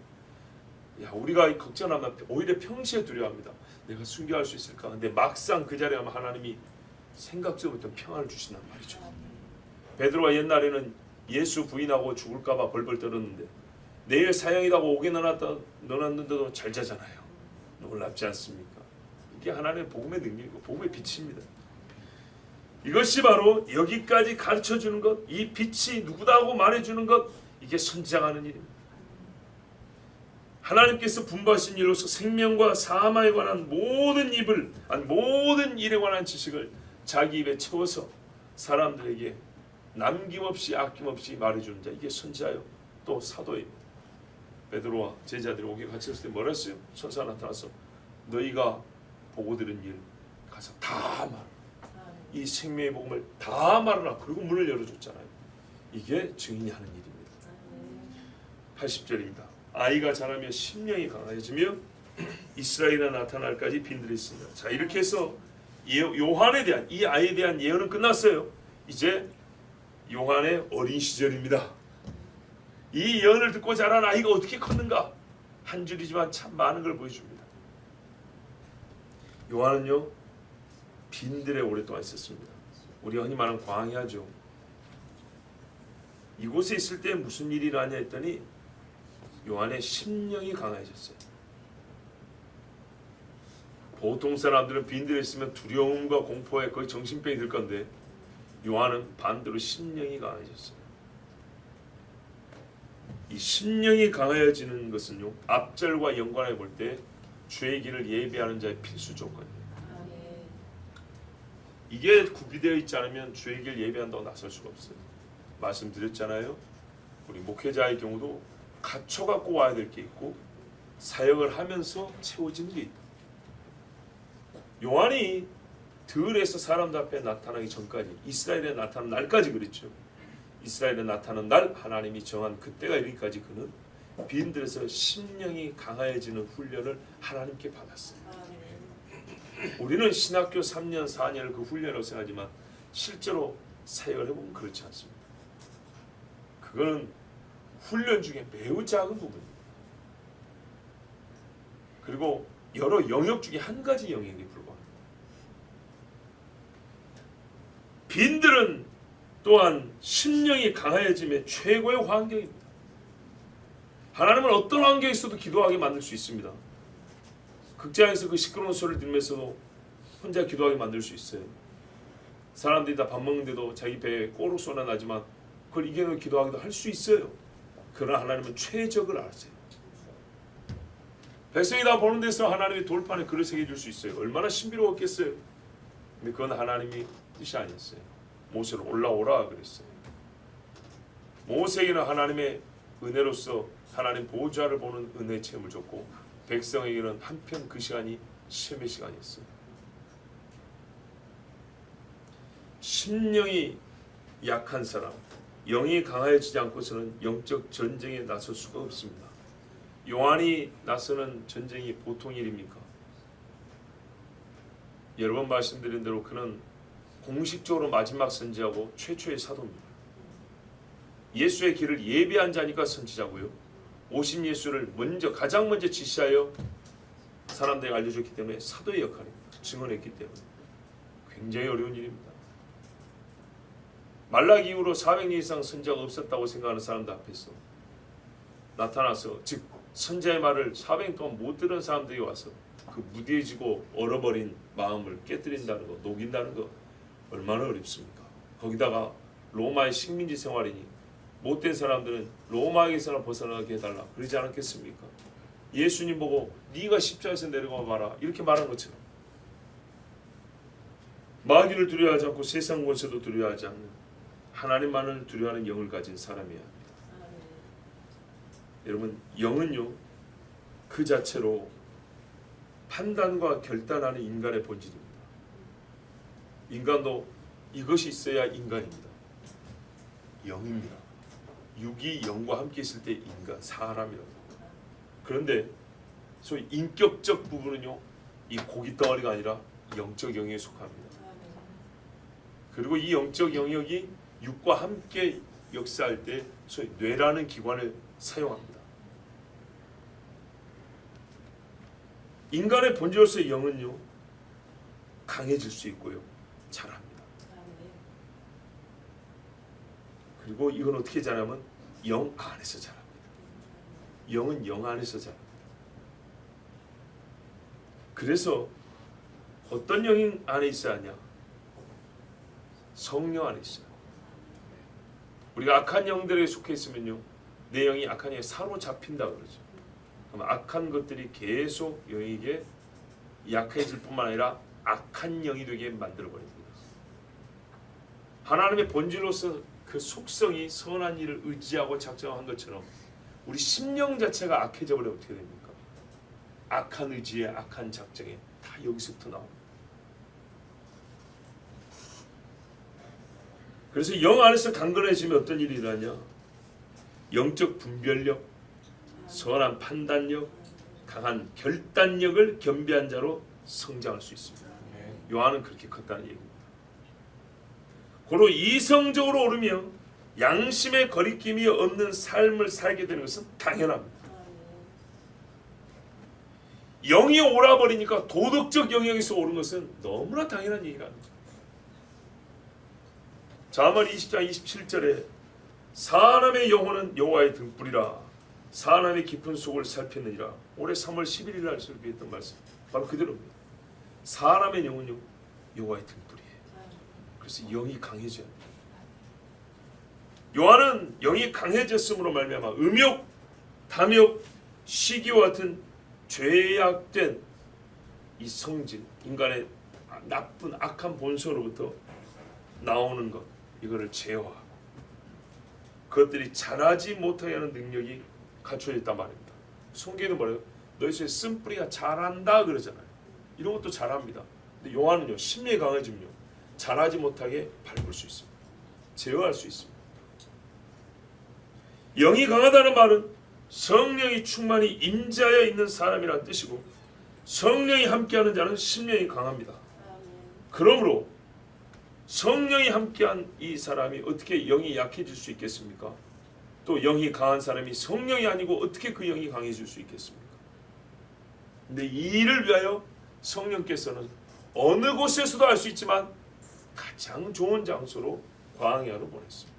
우리가 걱정하면 오히려 평시에 두려워합니다. 내가 순교할 수 있을까? 근데 막상 그 자리에 가면 하나님이 생각지도 못한 평안을 주신단 말이죠. 베드로가 옛날에는 예수 부인하고 죽을까봐 벌벌 떨었는데 내일 사형이라고 옥에 넣어놨는데도 잘 자잖아요. 놀랍지 않습니까? 이게 하나님의 복음의 능력이고 복음의 빛입니다. 이것이 바로 여기까지 가르쳐주는 것, 이 빛이 누구다고 말해주는 것, 이게 선지자하는 일입니다. 하나님께서 분부하신 일로서 생명과 사망에 관한 모든 일에 관한 지식을 자기 입에 채워서 사람들에게 남김없이 아낌없이 말해주는 자, 이게 선지자요 또 사도입니다. 베드로와 제자들이 옥에 갇혔을 때 뭐라 했어요? 천사가 나타나서 너희가 보고 들은 일 가서 다 말하라. 이 생명의 복음을 다 말하라. 그리고 문을 열어줬잖아요. 이게 증인이 하는 일입니다. 80절입니다. 아이가 자라며 심령이 강해지며 이스라엘에 나타날까지 빈들이 있습니다. 자, 이렇게 해서 요한에 대한 이 아이에 대한 예언은 끝났어요. 이제 요한의 어린 시절입니다. 이 예언을 듣고 자란 아이가 어떻게 컸는가? 한 줄이지만 참 많은 걸 보여줍니다. 요한은요 빈들에 오랫동안 있었습니다. 우리 흔히 말하는 광야죠. 이곳에 있을 때 무슨 일이 일어나냐 했더니 요한의 심령이 강해졌어요. 보통 사람들은 빈들에 있으면 두려움과 공포에 거의 정신병이 들 건데 요한은 반대로 심령이 강해졌어요. 이 심령이 강해지는 것은요 앞절과 연관해 볼 때 주의 길을 예비하는 자의 필수 조건이에요. 이게 구비되어 있지 않으면 주의 길 예비한다고 나설 수가 없어요. 말씀드렸잖아요. 우리 목회자의 경우도 갖춰갖고 와야 될 게 있고 사역을 하면서 채워지는 게 있다. 요한이 들에서 사람들 앞에 나타나기 전까지 이스라엘에 나타난 날까지 그랬죠. 이스라엘에 나타난 날 하나님이 정한 그때가 이르기까지 그는 빈들에서 심령이 강해지는 훈련을 하나님께 받았어요. 우리는 신학교 3년 4년을 그 훈련이라고 생각하지만 실제로 사역을 해보면 그렇지 않습니다. 그거는 훈련 중에 매우 작은 부분입니다. 그리고 여러 영역 중에 한 가지 영역에 불과합니다. 빈들은 또한 심령이 강해짐의 최고의 환경입니다. 하나님은 어떤 환경에 있어도 기도하게 만들 수 있습니다. 극장에서 그 시끄러운 소리를 들으면서도 혼자 기도하게 만들 수 있어요. 사람들이 다 밥 먹는데도 자기 배에 꼬르 소나 나지만 그걸 이겨내고 기도하기도 할 수 있어요. 그러나 하나님은 최적을 아세요. 백성이 다 보는 데서 하나님이 돌판에 글을 새겨줄 수 있어요. 얼마나 신비로웠겠어요. 근데 그건 하나님이 뜻이 아니었어요. 모세로 올라오라 그랬어요. 모세에게는 하나님의 은혜로서 하나님 보호자를 보는 은혜의 체험을 줬고 백성에게는 한편 그 시간이 시험의 시간이었어요. 심령이 약한 사람, 영이 강해지지 않고서는 영적 전쟁에 나설 수가 없습니다. 요한이 나서는 전쟁이 보통 일입니까? 여러 번 말씀드린 대로 그는 공식적으로 마지막 선지자고 최초의 사도입니다. 예수의 길을 예비한 자니까 선지자고요. 오신 예수를 가장 먼저 지시하여 사람들에게 알려줬기 때문에 사도의 역할입니다. 증언했기 때문에 굉장히 어려운 일입니다. 말라기 이후로 400년 이상 선지자가 없었다고 생각하는 사람들 앞에서 나타나서, 즉 선지자의 말을 400년 동안 못 들은 사람들이 와서 그 무뎌지고 얼어버린 마음을 깨뜨린다는 거, 녹인다는 거 얼마나 어렵습니까? 거기다가 로마의 식민지 생활이니 못된 사람들은 로마에게서나 벗어나게 해달라 그러지 않았겠습니까? 예수님 보고 네가 십자가에서 내려가 봐라 이렇게 말한 것처럼 마귀를 두려워하지 않고 세상 권세도 두려워하지 않는 하나님만을 두려워하는 영을 가진 사람이야 합니다. 여러분, 영은요 그 자체로 판단과 결단하는 인간의 본질입니다. 인간도 이것이 있어야 인간입니다. 영입니다. 육이 영과 함께 있을 때 인간, 사람이라고. 그런데 소위 인격적 부분은요 이 고기 덩어리가 아니라 영적 영역에 속합니다. 그리고 이 영적 영역이 육과 함께 역사할 때 소위 뇌라는 기관을 사용합니다. 인간의 본질로서의 영은요 강해질 수 있고요 자랍니다. 그리고 이건 어떻게 자라면 영 안에서 자랍니다. 영은 영 안에서 자랍니다. 그래서 어떤 영이 안에 있어야 하냐? 성령 안에 있어요. 우리가 악한 영들에 속해 있으면요 내 영이 악한 영에 사로잡힌다 그러죠. 그럼 악한 것들이 계속 영에게 약해질 뿐만 아니라 악한 영이 되게 만들어 버립니다. 하나님의 본질로서 그 속성이 선한 일을 의지하고 작정한 것처럼 우리 심령 자체가 악해져 버리면 어떻게 됩니까? 악한 의지에 악한 작정에 다 여기서부터 나옵니다. 그래서 영 안에서 강건해지면 어떤 일이 일어나냐? 영적 분별력, 선한 판단력, 강한 결단력을 겸비한 자로 성장할 수 있습니다. 요한은 그렇게 컸다는 얘기입니다. 고로 이성적으로 오르며 양심의 거리낌이 없는 삶을 살게 되는 것은 당연합니다. 영이 오라버리니까 도덕적 영역에서 오른 것은 너무나 당연한 얘기랍니다. 잠언 20장 27절에 사람의 영혼은 여호와의 등불이라 사람의 깊은 속을 살폈느니라. 올해 3월 11일 날 설교했던 말씀 바로 그대로입니다. 사람의 영혼은 여호와의 등불이에요. 그래서 영이 강해져야 합니다. 요한은 영이 강해졌음으로 말미암아 음욕, 탐욕, 시기와 같은 죄악된 이 성질, 인간의 나쁜 악한 본성으로부터 나오는 것, 이거를 제어하고 그것들이 자라지 못하게 하는 능력이 갖춰졌단 말입니다. 성경에도 뭐래요? 너희 속에 쓴뿌리가 자란다 그러잖아요. 이런 것도 자랍니다. 근데 요한은요 심령이 강해지면요 자라지 못하게 밟을 수 있습니다. 제어할 수 있습니다. 영이 강하다는 말은 성령이 충만히 임재하여 있는 사람이라는 뜻이고 성령이 함께하는 자는 심령이 강합니다. 그러므로 성령이 함께한 이 사람이 어떻게 영이 약해질 수 있겠습니까? 또 영이 강한 사람이 성령이 아니고 어떻게 그 영이 강해질 수 있겠습니까? 근데 이 일을 위하여 성령께서는 어느 곳에서도 알 수 있지만 가장 좋은 장소로 광야로 보냈습니다.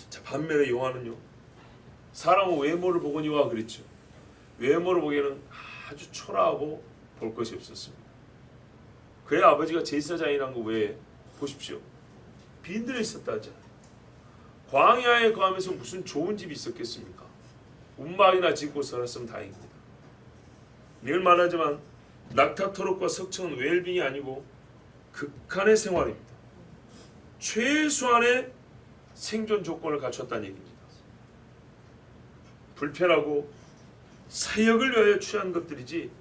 자, 반면에 요한은요 사람은 외모를 보거니와 그랬죠. 외모를 보기에는 아주 초라하고 볼 것이 없었습니다. 그의 아버지가 제사장이란 거 외에 보십시오. 빈들에 있었다 하잖아요. 광야에 거하면서 무슨 좋은 집이 있었겠습니까? 움막이나 짓고 살았으면 다행입니다. 늘 말하지만 낙타토록과 석청은 웰빙이 아니고 극한의 생활입니다. 최소한의 생존 조건을 갖췄다는 얘기입니다. 불편하고 사역을 위하여 취한 것들이지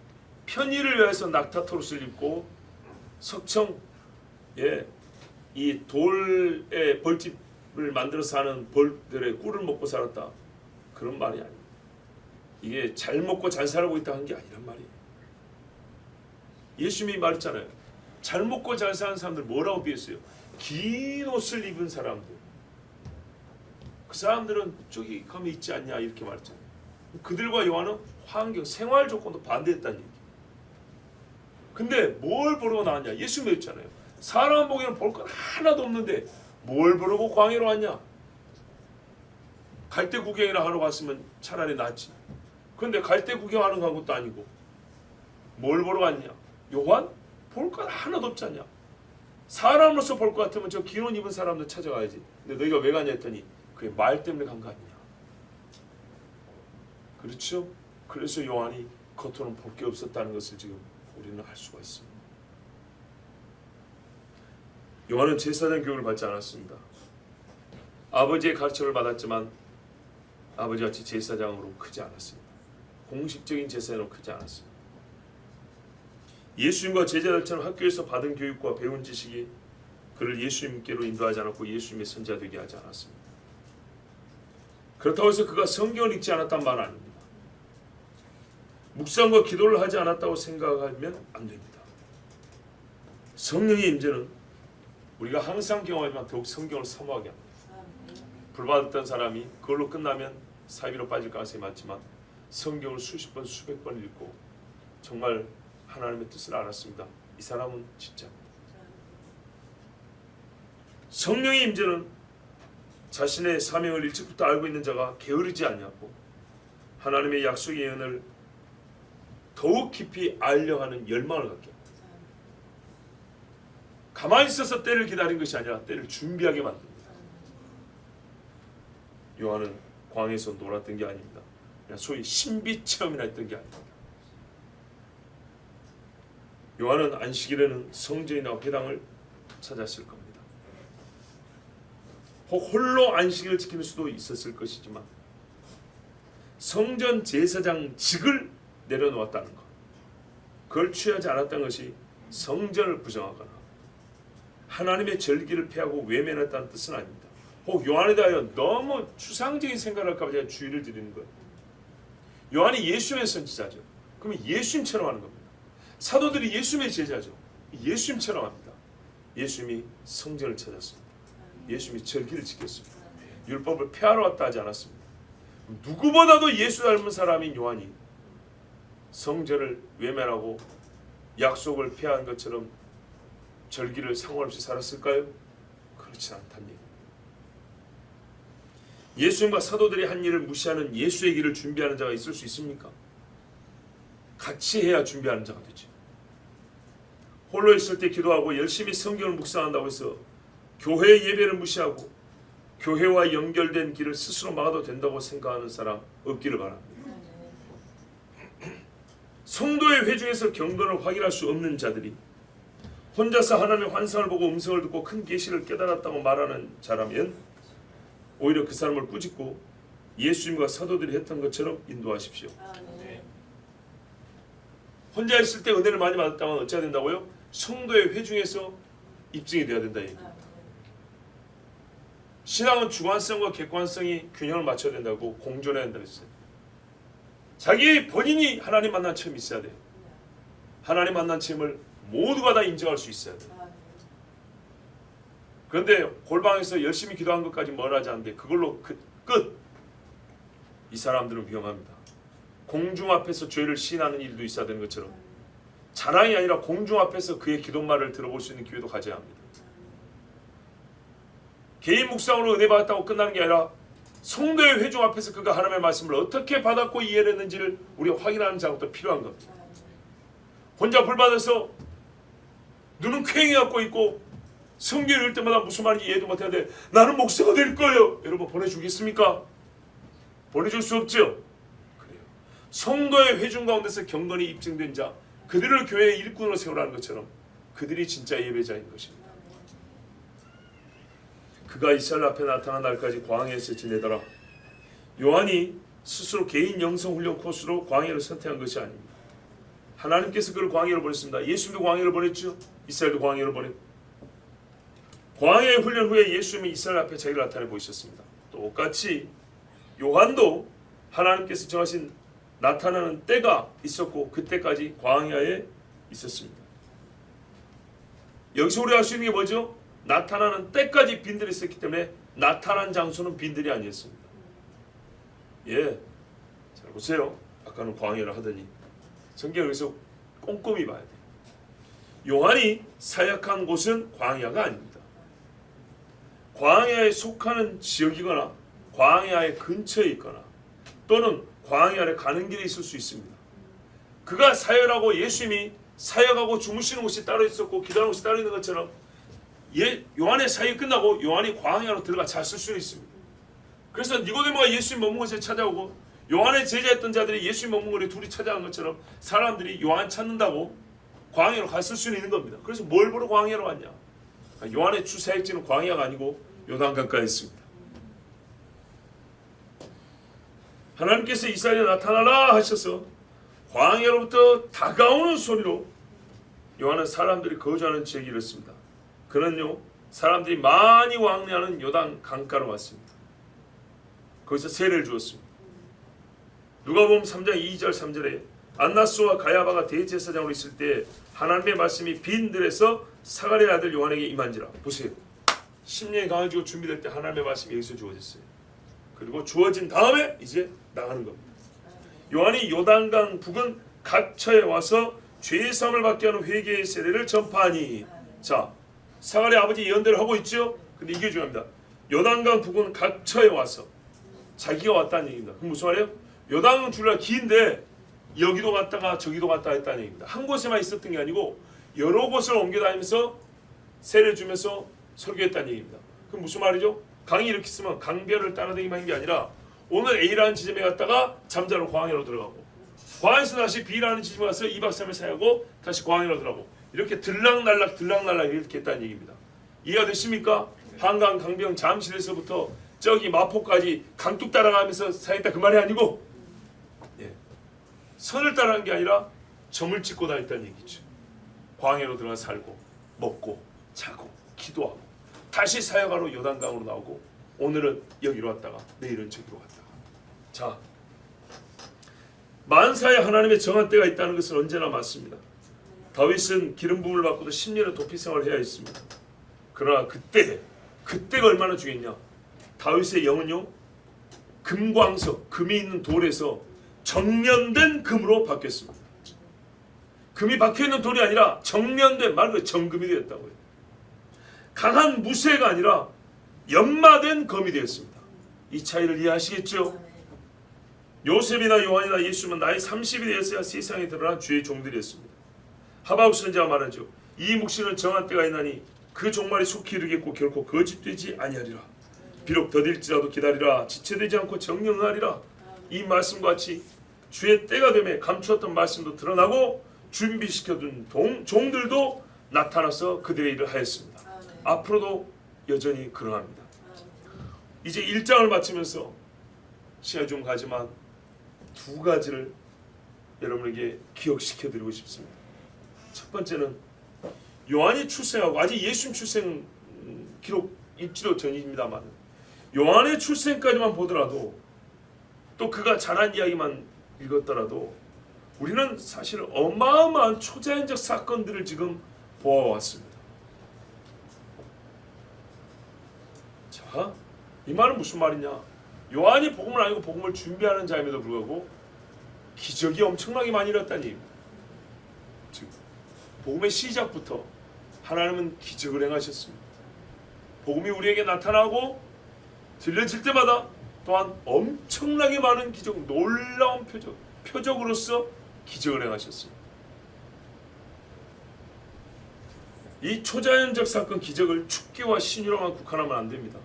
편의를 위해서 낙타토록을 입고 석청, 이 돌의 벌집을 만들어서 하는 벌들의 꿀을 먹고 살았다. 그런 말이 아닙니다. 이게 잘 먹고 잘 살고 있다 한 게 아니란 말이에요. 예수님이 말했잖아요. 잘 먹고 잘 사는 사람들 뭐라고 비했어요? 긴 옷을 입은 사람들. 그 사람들은 저기 가면 있지 않냐 이렇게 말했잖아요. 그들과 요한은 환경, 생활 조건도 반대했다는 얘기. 근데 뭘 보러 나왔냐? 예수 믿었잖아요. 사람 보기에는 볼 건 하나도 없는데 뭘 보려고 광야로 왔냐? 갈대 구경이나 하러 갔으면 차라리 낫지. 근데 갈대 구경하는 것도 아니고 뭘 보러 갔냐? 요한? 볼 건 하나도 없지 않냐? 사람으로서 볼 것 같으면 저 긴 옷 입은 사람도 찾아가야지. 근데 너희가 왜 가냐 했더니 그게 말 때문에 간 거 아니냐? 그렇죠? 그래서 요한이 겉으로는 볼 게 없었다는 것을 지금 우리는 알 수가 있습니다. 요한은 제사장 교육을 받지 않았습니다. 아버지의 가르침을 받았지만 아버지같이 제사장으로 크지 않았습니다. 공식적인 제사장으로 크지 않았습니다. 예수님과 제자들처럼 학교에서 받은 교육과 배운 지식이 그를 예수님께로 인도하지 않았고 예수님의 선지자 되게 하지 않았습니다. 그렇다고 해서 그가 성경을 읽지 않았단 말 아닙니다. 묵상과 기도를 하지 않았다고 생각하면 안 됩니다. 성령의 임재는 우리가 항상 경험하지만 더욱 성경을 사모하게 합니다. 불받았던 사람이 그걸로 끝나면 사비로 빠질 가능성이 많지만 성경을 수십 번 수백 번 읽고 정말 하나님의 뜻을 알았습니다. 이 사람은 진짜입니다. 성령의 임재는 자신의 사명을 일찍부터 알고 있는 자가 게으르지 않냐고 하나님의 약속의 예언을 더욱 깊이 알려 하는 열망을 갖게 합니다. 가만히 있어서 때를 기다린 것이 아니라 때를 준비하게 만듭니다. 요한은 광야에서 놀았던 게 아닙니다. 그냥 소위 신비 체험이나 했던 게 아닙니다. 요한은 안식일에는 성전이나 회당을 찾았을 겁니다. 혹 홀로 안식일을 지키는 수도 있었을 것이지만 성전 제사장직을 내려놓았다는 것, 그걸 취하지 않았다는 것이 성전을 부정하거나 하나님의 절기를 폐하고 외면했다는 뜻은 아닙니다. 혹 요한에 대하여 너무 추상적인 생각을 할까 봐 제가 주의를 드리는 거예요. 요한이 예수님의 선지자죠. 그러면 예수님처럼 하는 겁니다. 사도들이 예수님의 제자죠. 예수님처럼 합니다. 예수님이 성전을 찾았습니다. 예수님이 절기를 지켰습니다. 율법을 폐하러 왔다 하지 않았습니다. 누구보다도 예수 닮은 사람인 요한이 성전을 외면하고 약속을 폐한 것처럼 절기를 상관없이 살았을까요? 그렇지 않다는 얘기입니다. 예수님과 사도들이 한 일을 무시하는 예수의 길을 준비하는 자가 있을 수 있습니까? 같이 해야 준비하는 자가 되죠. 홀로 있을 때 기도하고 열심히 성경을 묵상한다고 해서 교회의 예배를 무시하고 교회와 연결된 길을 스스로 막아도 된다고 생각하는 사람 없기를 바랍니다. 성도의 회중에서 경건을 확인할 수 없는 자들이 혼자서 하나님의 환상을 보고 음성을 듣고 큰 계시를 깨달았다고 말하는 자라면 오히려 그 사람을 꾸짖고 예수님과 사도들이 했던 것처럼 인도하십시오. 혼자 있을 때 은혜를 많이 받았다면 어찌해야 된다고요? 성도의 회중에서 입증이 되어야 된다 얘기입니다. 신앙은 주관성과 객관성이 균형을 맞춰야 된다고 공존해야 된다고 했어요. 자기 본인이 하나님 만난 체험이 있어야 돼요. 하나님 만난 체험을 모두가 다 인정할 수 있어야 돼요. 그런데 골방에서 열심히 기도한 것까지 뭘 하지 않는데 그걸로 끝. 이 사람들은 위험합니다. 공중 앞에서 죄를 시인하는 일도 있어야 되는 것처럼 자랑이 아니라 공중 앞에서 그의 기도말을 들어볼 수 있는 기회도 가져야 합니다. 개인 묵상으로 은혜 받았다고 끝나는 게 아니라 성도의 회중 앞에서 그가 하나님의 말씀을 어떻게 받았고 이해를 했는지를 우리가 확인하는 작업도 필요한 겁니다. 혼자 불받아서 눈은 퀭해 갖고 있고 성경 읽을 때마다 무슨 말인지 이해도 못하는데 나는 목사가 될 거예요. 여러분 보내주겠습니까? 보내줄 수 없죠. 그래요. 성도의 회중 가운데서 경건이 입증된 자, 그들을 교회의 일꾼으로 세우라는 것처럼 그들이 진짜 예배자인 것입니다. 그가 이스라엘 앞에 나타난 날까지 광야에서 지내더라. 요한이 스스로 개인 영성 훈련 코스로 광야를 선택한 것이 아닙니다. 하나님께서 그를 광야로 보냈습니다. 예수님도 광야로 보냈죠. 이스라엘도 광야로 보냈고 광야의 훈련 후에 예수님이 이스라엘 앞에 자기를 나타내 보이셨습니다. 똑같이 요한도 하나님께서 정하신 나타나는 때가 있었고 그때까지 광야에 있었습니다. 여기서 우리가 할 수 있는 게 뭐죠? 나타나는 때까지 빈들이 있었기 때문에 나타난 장소는 빈들이 아니었습니다. 예, 잘 보세요. 아까는 광야를 하더니 성경을 여기서 꼼꼼히 봐야 돼요. 요한이 사역한 곳은 광야가 아닙니다. 광야에 속하는 지역이거나 광야의 근처에 있거나 또는 광야를 가는 길에 있을 수 있습니다. 그가 사역하고 예수님이 사역하고 주무시는 곳이 따로 있었고 기도하는 곳이 따로 있는 것처럼 요한의 사역이 끝나고 요한이 광야로 들어가 잤을 수는 있습니다. 그래서 니고데모가 예수님 머문 곳에 찾아오고 요한의 제자였던 자들이 예수님 머문 곳에 둘이 찾아간 것처럼 사람들이 요한 찾는다고 광야로 갔을 수는 있는 겁니다. 그래서 뭘 보러 광야로 왔냐? 요한의 주 사역지는 광야가 아니고 요단강가에 있습니다. 하나님께서 이스라엘에 나타나라 하셔서 광야로부터 다가오는 소리로 요한은 사람들이 거주하는 지역에 이르렀습니다. 그는요 사람들이 많이 왕래하는 요단 강가로 왔습니다. 거기서 세례를 주었습니다. 누가복음 3장 2절 3절에 안나스와 가야바가 대제사장으로 있을 때 하나님의 말씀이 빈들에서 사가랴의 아들 요한에게 임한지라. 보세요. 10년이 강해지고 준비될 때 하나님의 말씀이 여기서 주어졌어요. 그리고 주어진 다음에 이제 나가는 겁니다. 요한이 요단강 북은 각처에 와서 죄의 사함을 받게 하는 회개의 세례를 전파하니. 자, 사가랴 아버지 예언대로 하고 있죠. 근데 이게 중요합니다. 요단강 북은 각처에 와서 자기가 왔다는 얘기입니다. 그럼 무슨 말이에요? 요단강 줄라 긴데 여기도 갔다가 저기도 갔다 했다는 얘기입니다. 한 곳에만 있었던 게 아니고 여러 곳을 옮겨다니면서 세례를 주면서 설교했다는 얘기입니다. 그럼 무슨 말이죠? 강이 이렇게 있으면 강변을 따라다니기만 한 게 아니라 오늘 A라는 지점에 갔다가 잠자러 광야로 들어가고 광야에서 다시 B라는 지점에 가서 2박 3일 사역하고 다시 광야로 들어가고 이렇게 들락날락 이렇게 했다는 얘기입니다. 이해가 되십니까? 한강, 강병, 잠실에서부터 저기 마포까지 강둑 따라가면서 사역했다 그 말이 아니고 선을 따라간 게 아니라 점을 찍고 다녔다는 얘기죠. 광야로 들어가 살고 먹고 자고 기도하고 다시 사역하러 요단강으로 나오고 오늘은 여기로 왔다가 내일은 저기로 갔다가. 자, 만사에 하나님의 정한 때가 있다는 것은 언제나 맞습니다. 다윗은 기름 부음을 받고도 10년의 도피 생활을 해야 했습니다. 그러나 그때가 얼마나 중요했냐. 다윗의 영은요 금광석, 금이 있는 돌에서 정련된 금으로 바뀌었습니다. 금이 박혀있는 돌이 아니라 정련된 말 그대로 정금이 되었다고요. 강한 무쇠가 아니라 연마된 검이 되었습니다. 이 차이를 이해하시겠죠? 요셉이나 요한이나 예수는 나이 30이 되었어야 세상에 드러난 주의 종들이었습니다. 하박국 선지자가 말하죠. 이 묵시는 정한 때가 있나니 그 종말이 속히 이르겠고 결코 거짓되지 아니하리라. 비록 더딜지라도 기다리라. 지체되지 않고 정령하리라. 이 말씀과 같이 주의 때가 되매 감추었던 말씀도 드러나고 준비시켜둔 종들도 나타나서 그들의 일을 하였습니다. 앞으로도 여전히 그러합니다. 이제 1장을 마치면서 시간이 좀 가지만 두 가지를 여러분에게 기억시켜드리고 싶습니다. 첫 번째는 요한이 출생하고 아직 예수님 출생 기록 읽지도 전입니다만 요한의 출생까지만 보더라도 또 그가 자란 이야기만 읽었더라도 우리는 사실 어마어마한 초자연적 사건들을 지금 보아왔습니다. 자, 이 말은 무슨 말이냐? 요한이 복음을 아니고 복음을 준비하는 자임에도 불구하고 기적이 엄청나게 많이 일어났다는 얘기입니다. 즉 복음의 시작부터 하나님은 기적을 행하셨습니다. 복음이 우리에게 나타나고 들려질 때마다 또한 엄청나게 많은 기적, 놀라운 표적으로서 기적을 행하셨습니다. 이 초자연적 사건 기적을 축기와 신유로만 국한하면 안 됩니다.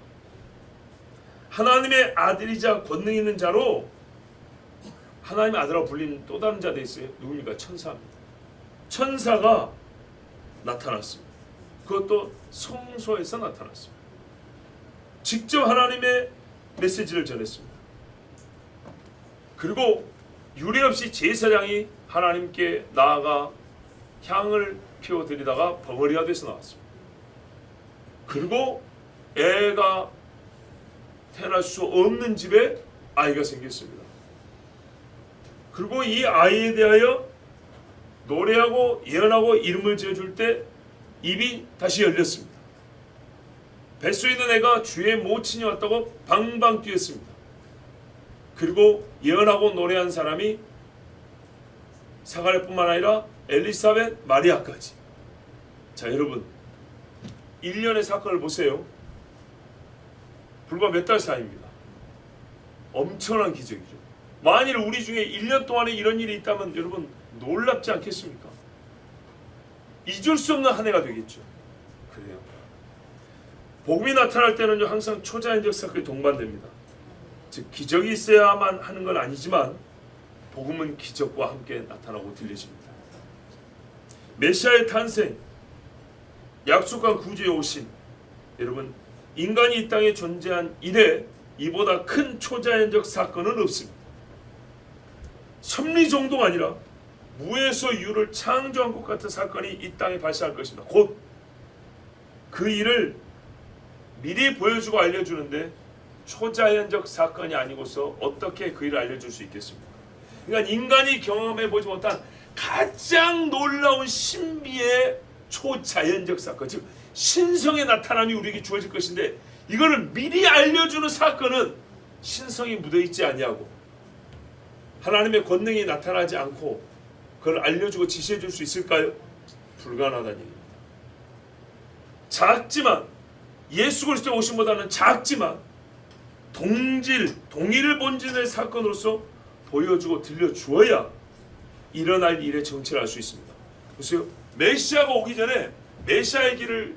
하나님의 아들이자 권능 있는 자로 하나님의 아들이라고 불리는 또 다른 자도 있어요. 누굽니까? 천사입니다. 천사가 나타났습니다. 그것도 성소에서 나타났습니다. 직접 하나님의 메시지를 전했습니다. 그리고 유례없이 제사장이 하나님께 나아가 향을 피워드리다가 벙어리가 돼서 나왔습니다. 그리고 애가 태어날 수 없는 집에 아이가 생겼습니다. 그리고 이 아이에 대하여 노래하고 예언하고 이름을 지어줄 때 입이 다시 열렸습니다. 뱃속에 있는 애가 주의 모친이 왔다고 방방 뛰었습니다. 그리고 예언하고 노래한 사람이 사가랴뿐만 아니라 엘리사벳, 마리아까지. 자, 여러분, 1년의 사건을 보세요. 불과 몇 달 사이입니다. 엄청난 기적이죠. 만일 우리 중에 1년 동안에 이런 일이 있다면 여러분 놀랍지 않겠습니까? 잊을 수 없는 한 해가 되겠죠. 그래요. 복음이 나타날 때는요, 항상 초자연적 사건이 동반됩니다. 즉 기적이 있어야만 하는 건 아니지만 복음은 기적과 함께 나타나고 들려집니다. 메시아의 탄생, 약속한 구주의 오신, 여러분 인간이 이 땅에 존재한 이래 이보다 큰 초자연적 사건은 없습니다. 섭리 정도가 아니라 무에서 유를 창조한 것 같은 사건이 이 땅에 발생할 것입니다. 곧 그 일을 미리 보여주고 알려주는데 초자연적 사건이 아니고서 어떻게 그 일을 알려줄 수 있겠습니까? 그러니까 인간이 경험해보지 못한 가장 놀라운 신비의 초자연적 사건, 즉 신성의 나타남이 우리에게 주어질 것인데 이거를 미리 알려주는 사건은 신성이 묻어있지 아니하고 하나님의 권능이 나타나지 않고 그걸 알려주고 지시해줄 수 있을까요? 불가능하다는 얘기입니다. 작지만 예수 그리스도의 오심보다는 작지만 동일 본질의 사건으로서 보여주고 들려주어야 일어날 일의 정체를 알 수 있습니다. 보세요. 메시아가 오기 전에 메시아의 길을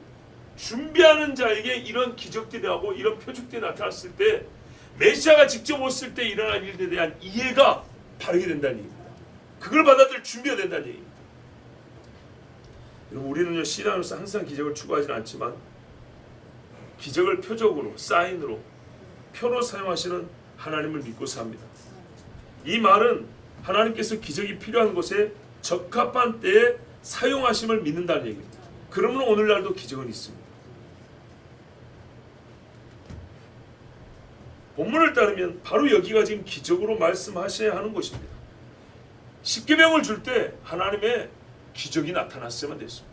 준비하는 자에게 이런 기적들이 하고 이런 표적들이 나타났을 때 메시아가 직접 왔을 때 일어날 일에 대한 이해가 바르게 된다는 얘기입니다. 그걸 받아들일 준비가 된다는 얘기입니다. 여러분, 우리는요 신앙으로서 항상 기적을 추구하지는 않지만 기적을 표적으로, 사인으로, 표로 사용하시는 하나님을 믿고 삽니다. 이 말은 하나님께서 기적이 필요한 곳에 적합한 때에 사용하심을 믿는다는 얘기입니다. 그러면 오늘날도 기적은 있습니다. 본문을 따르면 바로 여기가 지금 기적으로 말씀하셔야 하는 곳입니다. 십계명을 줄 때 하나님의 기적이 나타났어야만 됐습니다.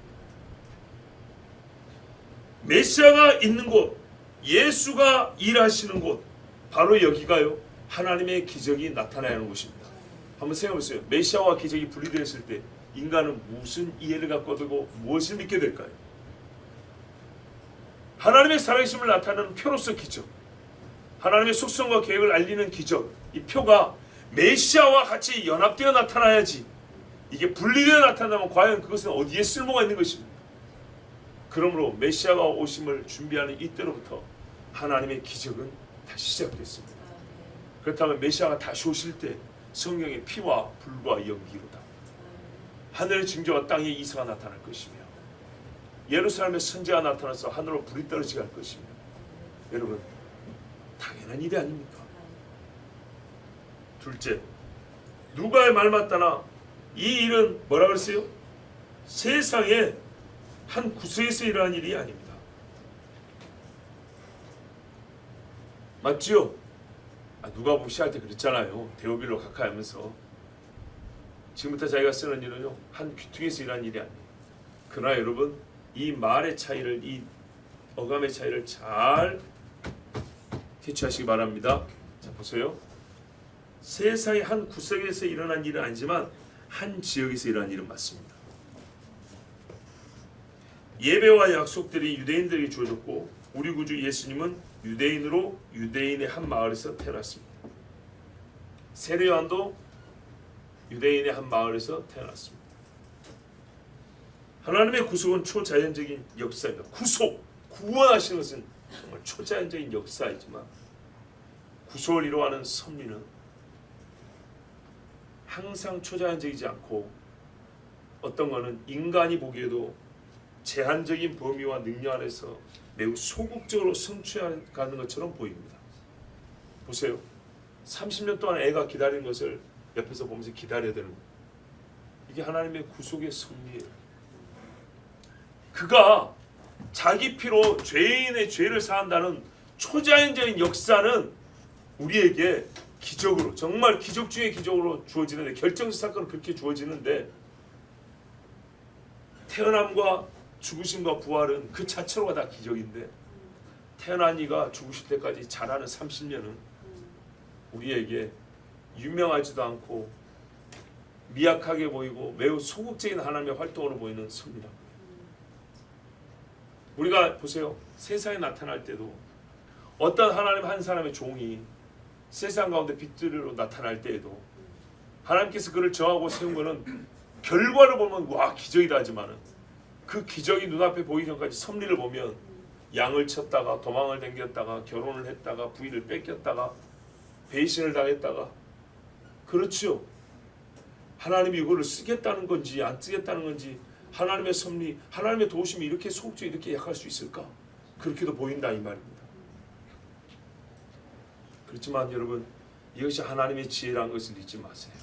메시아가 있는 곳, 예수가 일하시는 곳, 바로 여기가요 하나님의 기적이 나타나야 하는 곳입니다. 한번 생각해보세요. 메시아와 기적이 분리되었을 때 인간은 무슨 이해를 갖고 들고 무엇을 믿게 될까요? 하나님의 살아계심을 나타내는 표로서 기적, 하나님의 속성과 계획을 알리는 기적, 이 표가 메시아와 같이 연합되어 나타나야지. 이게 분리되어 나타나면 과연 그것은 어디에 쓸모가 있는 것입니까? 그러므로 메시아가 오심을 준비하는 이때로부터 하나님의 기적은 다시 시작됐습니다. 그렇다면 메시아가 다시 오실 때 성령의 피와 불과 연기로다. 하늘의 징조와 땅의 이사가 나타날 것이며 예루살렘의 선지가 나타나서 하늘로 불이 떨어지게 할 것이며 여러분 당연한 일이 아닙니까? 둘째, 누가의 말 맞다나 이 일은 뭐라 그랬어요? 세상의 한 구석에서 일어난 일이 아닙니다. 맞지요? 누가 무시할 때 그랬잖아요. 데오빌로 가까이 하면서 지금부터 자기가 쓰는 일은요 한 귀퉁이에서 일어난 일이 아니에요. 그러나 여러분 이 말의 차이를, 이 어감의 차이를 잘 캐치하시기 바랍니다. 자 보세요. 세상의 한 구석에서 일어난 일은 아니지만 한 지역에서 일어난 일은 맞습니다. 예배와 약속들이 유대인들에게 주어졌고 우리 구주 예수님은 유대인으로 유대인의 한 마을에서 태어났습니다. 세례 요한도 유대인의 한 마을에서 태어났습니다. 하나님의 구속은 초자연적인 역사입니다. 구속, 구원하시는 것은 정말 초자연적인 역사이지만 구속을 이루어가는 섭리는 항상 초자연적이지 않고 어떤 것은 인간이 보기에도 제한적인 범위와 능력 안에서 매우 소극적으로 성취하는 것처럼 보입니다. 보세요. 30년 동안 애가 기다린 것을 옆에서 보면서 기다려야 되는 거예요. 이게 하나님의 구속의 섭리예요. 그가 자기 피로 죄인의 죄를 사한다는 초자연적인 역사는 우리에게 기적으로, 정말 기적 중의 기적으로 주어지는데, 결정적 사건은 그렇게 주어지는데 태어남과 죽으심과 부활은 그 자체로가 다 기적인데 태어난 이가 죽으실 때까지 자라는 30년은 우리에게 유명하지도 않고 미약하게 보이고 매우 소극적인 하나님의 활동으로 보이는 섭니다. 우리가 보세요. 세상에 나타날 때도 어떤 하나님 한 사람의 종이 세상 가운데 빛들로 나타날 때에도 하나님께서 그를 정하고 세운 것은 결과를 보면 와 기적이다 하지만은 그 기적이 눈앞에 보이기 전까지 섭리를 보면 양을 쳤다가 도망을 당겼다가 결혼을 했다가 부인을 뺏겼다가 배신을 당했다가 그렇죠. 하나님이 이거를 쓰겠다는 건지 안 쓰겠다는 건지 하나님의 섭리, 하나님의 도우심이 이렇게 소극적이 이렇게 약할 수 있을까? 그렇게도 보인다 이 말입니다. 그렇지만 여러분 이것이 하나님의 지혜라는 것을 잊지 마세요.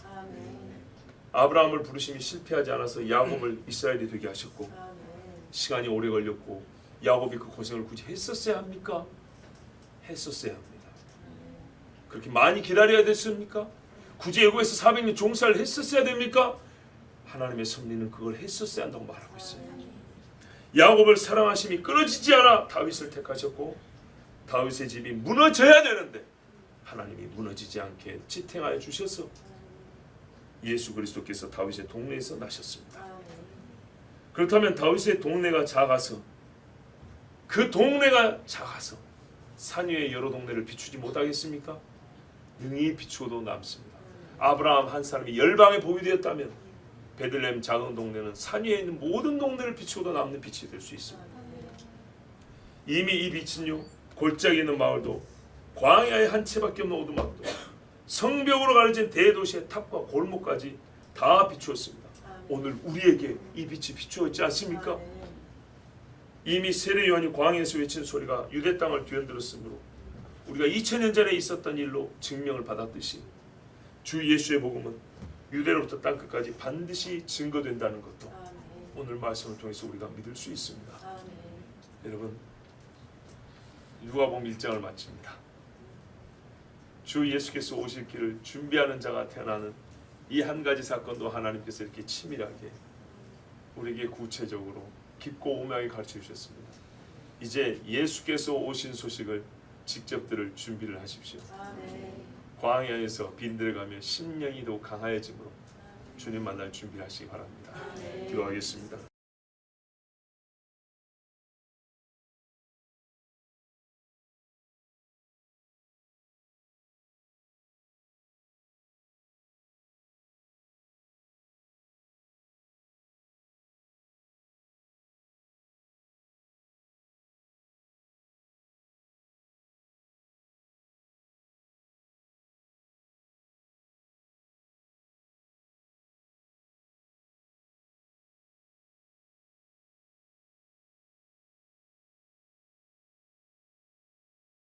아브라함을 부르심이 실패하지 않아서 야곱을 이스라엘이 되게 하셨고 시간이 오래 걸렸고 야곱이 그 고생을 굳이 했었어야 합니까? 했었어야 합니다. 그렇게 많이 기다려야 됐습니까? 굳이 애국에서 400년 종살을 했었어야 됩니까? 하나님의 섭리는 그걸 했었어야 한다고 말하고 있습니다. 야곱을 사랑하심이 끊어지지 않아 다윗을 택하셨고 다윗의 집이 무너져야 되는데 하나님이 무너지지 않게 지탱하여 주셔서 예수 그리스도께서 다윗의 동네에서 나셨습니다. 그렇다면 다윗의 동네가 작아서 그 동네가 작아서 산 위의 여러 동네를 비추지 못하겠습니까? 능히 비추어도 남습니다. 아브라함 한 사람이 열방에 복이 되었다면 베들레헴 작은 동네는 산 위에 있는 모든 동네를 비추어도 남는 빛이 될 수 있습니다. 이미 이 빛은요 골짜기 있는 마을도 광야의 한 채밖에 없는 오두막도 성벽으로 가려진 대도시의 탑과 골목까지 다 비추었습니다. 오늘 우리에게 이 빛이 비추어 있지 않습니까? 이미 세례 요한이 광야에서 외친 소리가 유대 땅을 뒤흔들었으므로 우리가 2000년 전에 있었던 일로 증명을 받았듯이 주 예수의 복음은 유대로부터 땅끝까지 반드시 증거된다는 것도 오늘 말씀을 통해서 우리가 믿을 수 있습니다. 여러분 누가복음 1장을 마칩니다. 주 예수께서 오실 길을 준비하는 자가 태어나는 이 한 가지 사건도 하나님께서 이렇게 치밀하게 우리에게 구체적으로 깊고 오묘하게 가르쳐 주셨습니다. 이제 예수께서 오신 소식을 직접 들을 준비를 하십시오. 광야에서 빈들어가며 심령이 더 강하여짐으로 주님 만날 준비하시기 바랍니다. 기도하겠습니다.